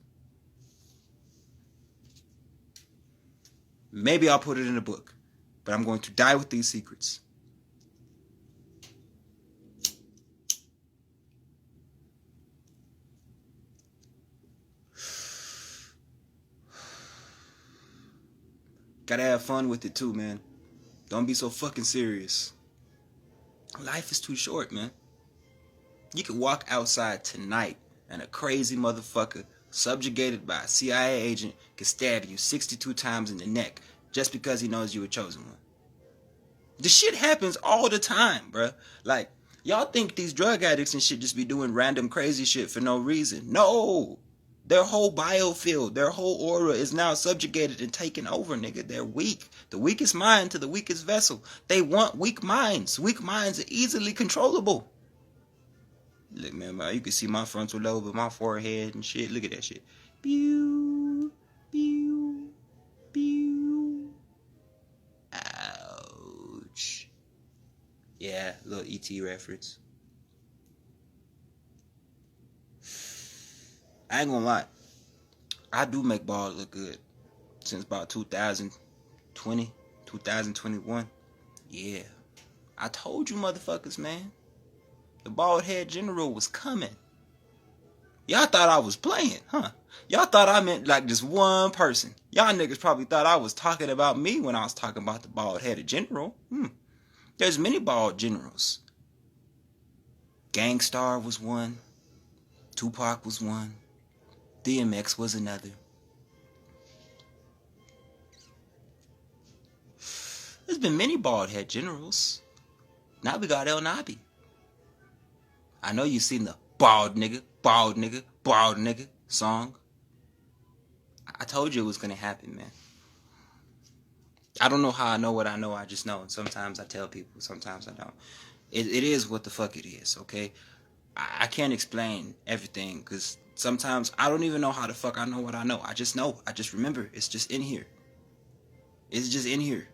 Maybe I'll put it in a book, but I'm going to die with these secrets. Gotta have fun with it too, man. Don't be so fucking serious. Life is too short, man. You can walk outside tonight and a crazy motherfucker subjugated by a CIA agent can stab you 62 times in the neck just because he knows you were chosen one. This shit happens all the time, bruh. Like, y'all think these drug addicts and shit just be doing random crazy shit for no reason. No! Their whole biofield, their whole aura is now subjugated and taken over, nigga. They're weak. The weakest mind to the weakest vessel. They want weak minds. Weak minds are easily controllable. Look, man, you can see my frontal lobe and my forehead and shit. Look at that shit. Pew, pew, pew. Ouch. Yeah, little E.T. reference. I ain't gonna lie. I do make bald look good. Since about 2020, 2021. Yeah. I told you motherfuckers, man. The bald head general was coming. Y'all thought I was playing, huh? Y'all thought I meant like just one person. Y'all niggas probably thought I was talking about me when I was talking about the bald headed general. There's many bald generals. Gang Starr was one. Tupac was one. DMX was another. There's been many bald head generals. Now we got El Nabi. I know you've seen the bald nigga, bald nigga, bald nigga song. I told you it was going to happen, man. I don't know how I know what I know. I just know. And sometimes I tell people. Sometimes I don't. It is what the fuck it is, okay? I can't explain everything because sometimes I don't even know how the fuck I know what I know. I just know. I just remember. It's just in here. It's just in here.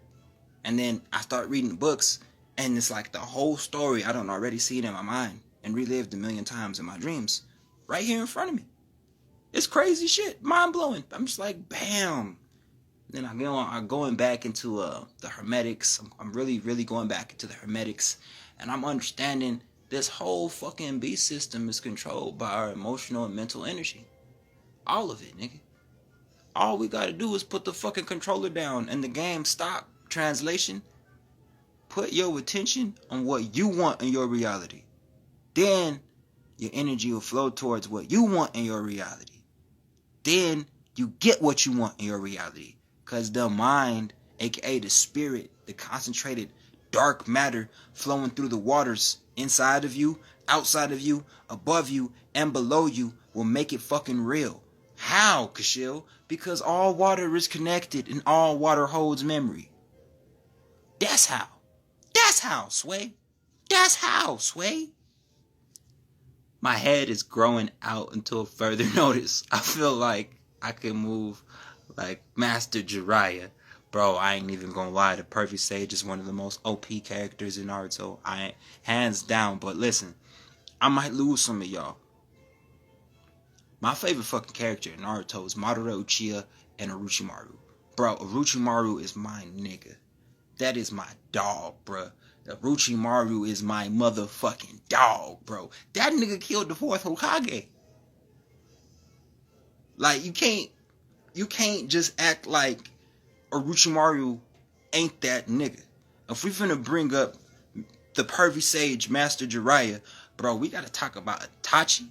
And then I start reading books and it's like the whole story I don't already see it in my mind and relived a million times in my dreams right here in front of me. It's crazy shit. Mind blowing. I'm just like, bam. Then I'm going back into the Hermetics. I'm really, really going back into the Hermetics. And I'm understanding this whole fucking beast system is controlled by our emotional and mental energy. All of it, nigga. All we gotta do is put the fucking controller down and the game stop. Translation, put your attention on what you want in your reality. Then your energy will flow towards what you want in your reality. Then you get what you want in your reality. Because the mind, aka the spirit, the concentrated dark matter flowing through the waters inside of you, outside of you, above you, and below you will make it fucking real. How, Kashil? Because all water is connected and all water holds memory. That's how. That's how, Sway. That's how, Sway. My head is growing out until further notice. I feel like I can move like Master Jiraiya. Bro, I ain't even gonna lie. The Perfect Sage is one of the most OP characters in Naruto. Hands down. But listen, I might lose some of y'all. My favorite fucking character in Naruto is Madara Uchiha and Orochimaru. Bro, Orochimaru is my nigga. That is my dog, bro. Orochimaru is my motherfucking dog, bro. That nigga killed the 4th Hokage. Like, you can't just act like Orochimaru ain't that nigga. If we finna bring up the Perfect Sage Master Jiraiya, bro, we gotta talk about Itachi.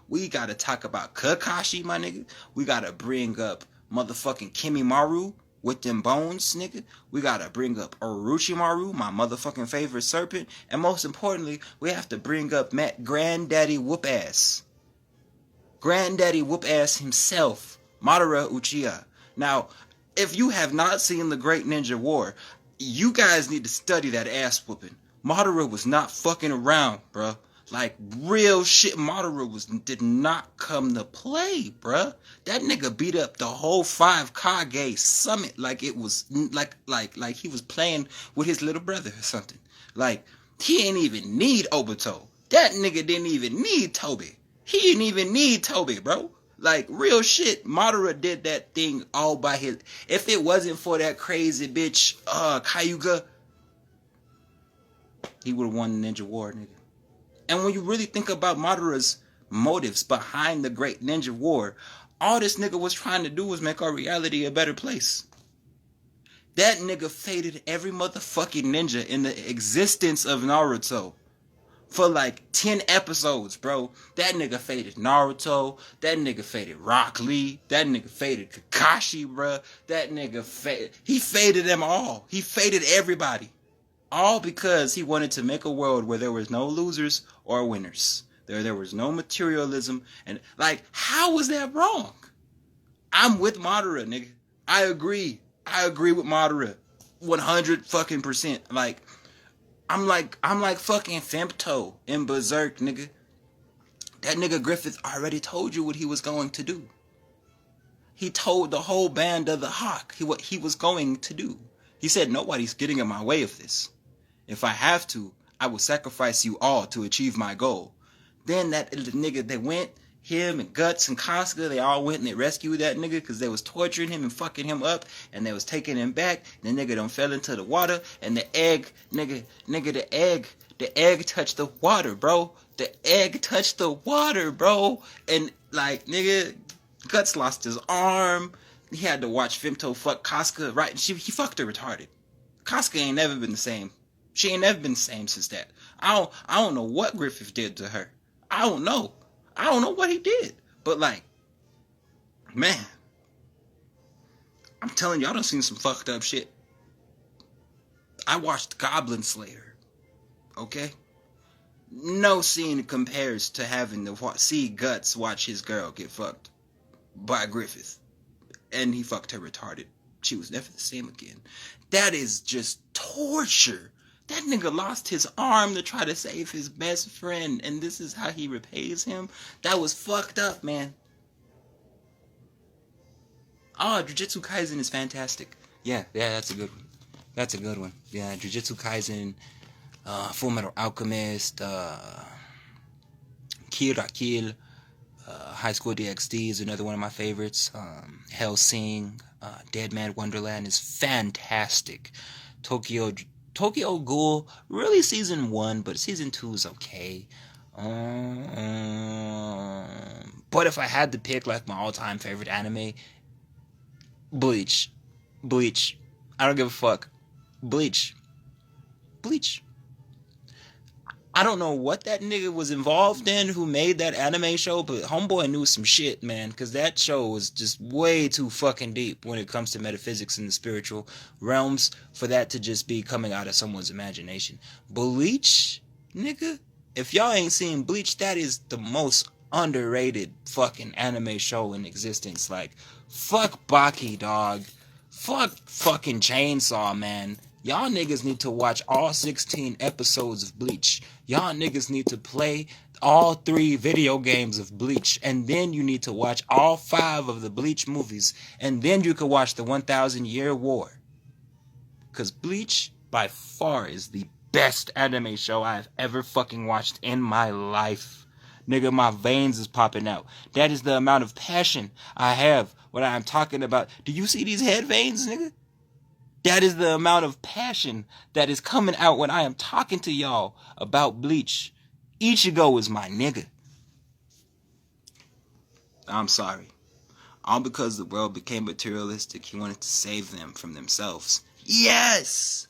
We gotta talk about Kakashi, my nigga. We gotta bring up motherfucking Kimimaro with them bones, nigga. We gotta bring up Orochimaru, my motherfucking favorite serpent. And most importantly, we have to bring up Granddaddy Whoop-Ass. Granddaddy Whoop-Ass himself, Madara Uchiha. Now, if you have not seen The Great Ninja War, you guys need to study that ass whooping. Madara was not fucking around, bruh. Like, real shit, Madara did not come to play, bruh. That nigga beat up the whole 5 Kage summit like it was, like he was playing with his little brother or something. Like, he didn't even need Obito. That nigga didn't even need Toby. He didn't even need Toby, bro. Like, real shit, Madara did that thing all by his... If it wasn't for that crazy bitch, Kyuga, he would have won the Ninja War, nigga. And when you really think about Madara's motives behind the Great Ninja War, all this nigga was trying to do was make our reality a better place. That nigga faded every motherfucking ninja in the existence of Naruto. For like 10 episodes, bro. That nigga faded Naruto. That nigga faded Rock Lee. That nigga faded Kakashi, bro. That nigga he faded them all. He faded everybody. All because he wanted to make a world where there was no losers or winners. There was no materialism. And, like, how was that wrong? I'm with Madara, nigga. I agree. I agree with Madara. 100%. Like, I'm like fucking Femto in Berserk, nigga. That nigga Griffith already told you what he was going to do. He told the whole band of the Hawk what he was going to do. He said, nobody's getting in my way of this. If I have to, I will sacrifice you all to achieve my goal. Then that nigga, they went, him and Guts and Casca, they all went and they rescued that nigga because they was torturing him and fucking him up, and they was taking him back. The nigga done fell into the water, and the egg, the egg touched the water, bro. The egg touched the water, bro. And, like, nigga, Guts lost his arm. He had to watch Femto fuck Casca, right? He fucked her retarded. Casca ain't never been the same. She ain't never been the same since that. I don't know what Griffith did to her. I don't know what he did. But, like, man, I'm telling you, I done seen some fucked up shit. I watched Goblin Slayer. Okay? No scene compares to having to see Guts watch his girl get fucked by Griffith. And he fucked her retarded. She was never the same again. That is just torture. That nigga lost his arm to try to save his best friend, and this is how he repays him? That was fucked up, man. Oh, Jujutsu Kaisen is fantastic. Yeah, that's a good one. That's a good one. Yeah, Jujutsu Kaisen, Fullmetal Alchemist, Kill la Kill, High School DxD is another one of my favorites. Hellsing, Dead Man Wonderland is fantastic. Tokyo Ghoul, really season 1, but season 2 is okay. But if I had to pick like my all-time favorite anime, Bleach. I don't give a fuck. Bleach. I don't know what that nigga was involved in who made that anime show, but homeboy knew some shit, man, because that show was just way too fucking deep when it comes to metaphysics and the spiritual realms for that to just be coming out of someone's imagination. Bleach, nigga, if y'all ain't seen Bleach, that is the most underrated fucking anime show in existence. Like, fuck Baki, dog. Fuck fucking Chainsaw Man. Y'all niggas need to watch all 16 episodes of Bleach. Y'all niggas need to play all 3 video games of Bleach. And then you need to watch all 5 of the Bleach movies. And then you can watch the 1,000 Year War. Because Bleach, by far, is the best anime show I've ever fucking watched in my life. Nigga, my veins is popping out. That is the amount of passion I have when I'm talking about. Do you see these head veins, nigga? That is the amount of passion that is coming out when I am talking to y'all about Bleach. Ichigo is my nigga. I'm sorry. All because the world became materialistic, he wanted to save them from themselves. Yes!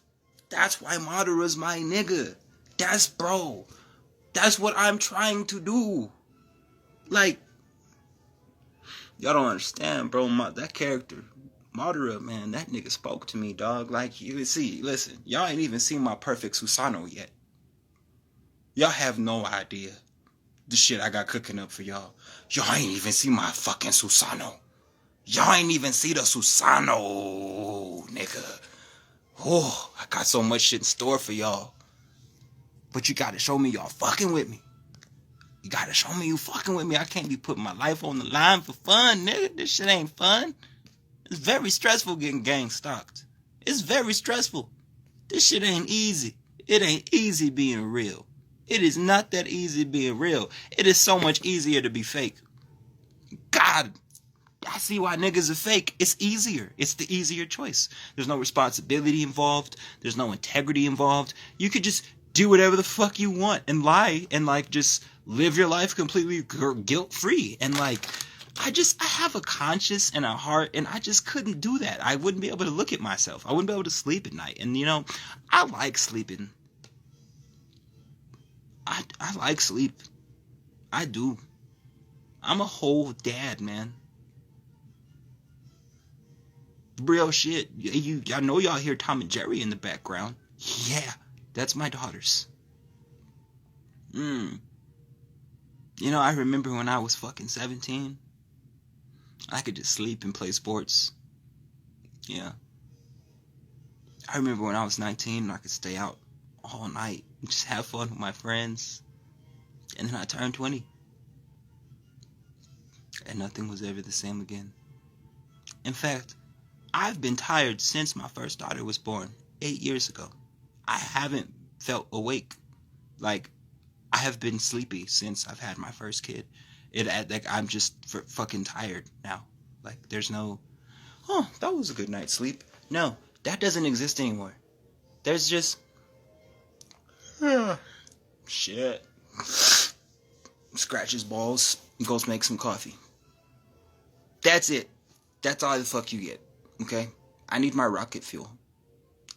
That's why Madara's my nigga. That's what I'm trying to do. Like, y'all don't understand, bro. That character, Madara, man, that nigga spoke to me, dog. Like, you see, listen, y'all ain't even seen my perfect Susanoo yet. Y'all have no idea the shit I got cooking up for y'all. Y'all ain't even see my fucking Susanoo. Y'all ain't even see the Susanoo, nigga. Oh, I got so much shit in store for y'all. But you gotta show me y'all fucking with me. You gotta show me you fucking with me. I can't be putting my life on the line for fun, nigga. This shit ain't fun. It's very stressful getting gang stalked. It's very stressful. This shit ain't easy. It ain't easy being real. It is not that easy being real. It is so much easier to be fake. God, I see why niggas are fake. It's easier. It's the easier choice. There's no responsibility involved. There's no integrity involved. You could just do whatever the fuck you want and lie and like just live your life completely guilt-free. And like, I have a conscience and a heart, and I just couldn't do that. I wouldn't be able to look at myself. I wouldn't be able to sleep at night. And you know, I like sleeping. I like sleep. I do. I'm a whole dad, man. Real shit. I know y'all hear Tom and Jerry in the background. Yeah, that's my daughters. You know, I remember when I was fucking 17, I could just sleep and play sports. Yeah. I remember when I was 19 and I could stay out all night and just have fun with my friends. And then I turned 20. And nothing was ever the same again. In fact, I've been tired since my first daughter was born 8 years ago. I haven't felt awake. Like, I have been sleepy since I've had my first kid. I'm just fucking tired now. Like, there's no, oh, that was a good night's sleep. No, that doesn't exist anymore. There's just, shit. Scratch his balls, goes make some coffee. That's it. That's all the fuck you get. Okay? I need my rocket fuel.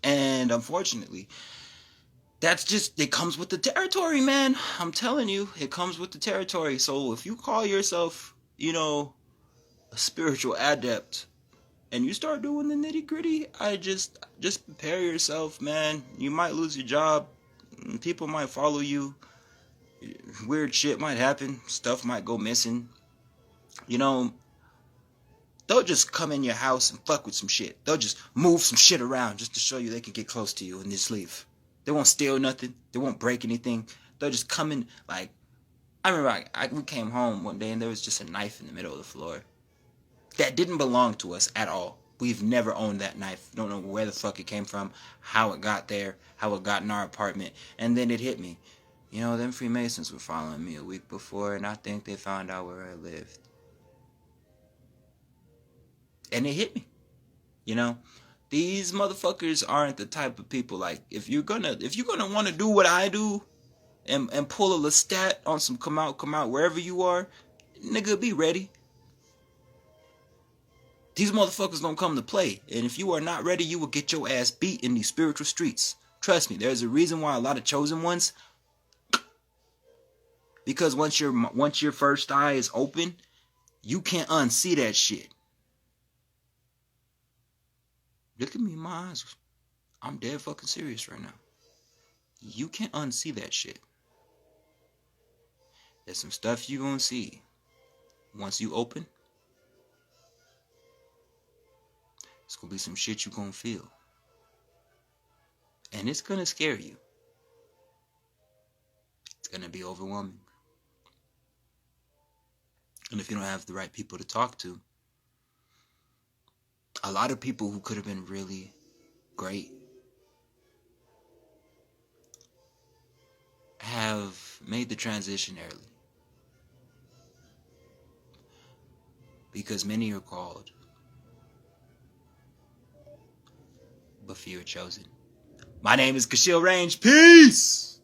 And unfortunately, it comes with the territory, man. I'm telling you, it comes with the territory. So if you call yourself, you know, a spiritual adept, and you start doing the nitty gritty, I just prepare yourself, man. You might lose your job. People might follow you. Weird shit might happen. Stuff might go missing. You know, they'll just come in your house and fuck with some shit. They'll just move some shit around just to show you they can get close to you and just leave. They won't steal nothing. They won't break anything. They'll just come in, like, I remember we came home one day and there was just a knife in the middle of the floor. That didn't belong to us at all. We've never owned that knife. Don't know where the fuck it came from, how it got there, how it got in our apartment. And then it hit me. You know, them Freemasons were following me a week before, and I think they found out where I lived. And it hit me. You know, these motherfuckers aren't the type of people, like, if you're gonna want to do what I do and pull a Lestat on some come out wherever you are, nigga, be ready. These motherfuckers don't come to play. And if you are not ready, you will get your ass beat in these spiritual streets. Trust me, there's a reason why a lot of chosen ones, because once your first eye is open, you can't unsee that shit. Look at me in my eyes. I'm dead fucking serious right now. You can't unsee that shit. There's some stuff you gonna see. Once you open, it's gonna be some shit you gonna feel. And it's going to scare you. It's going to be overwhelming. And if you don't have the right people to talk to, a lot of people who could have been really great have made the transition early. Because many are called, but few are chosen. My name is Kashil Range. Peace!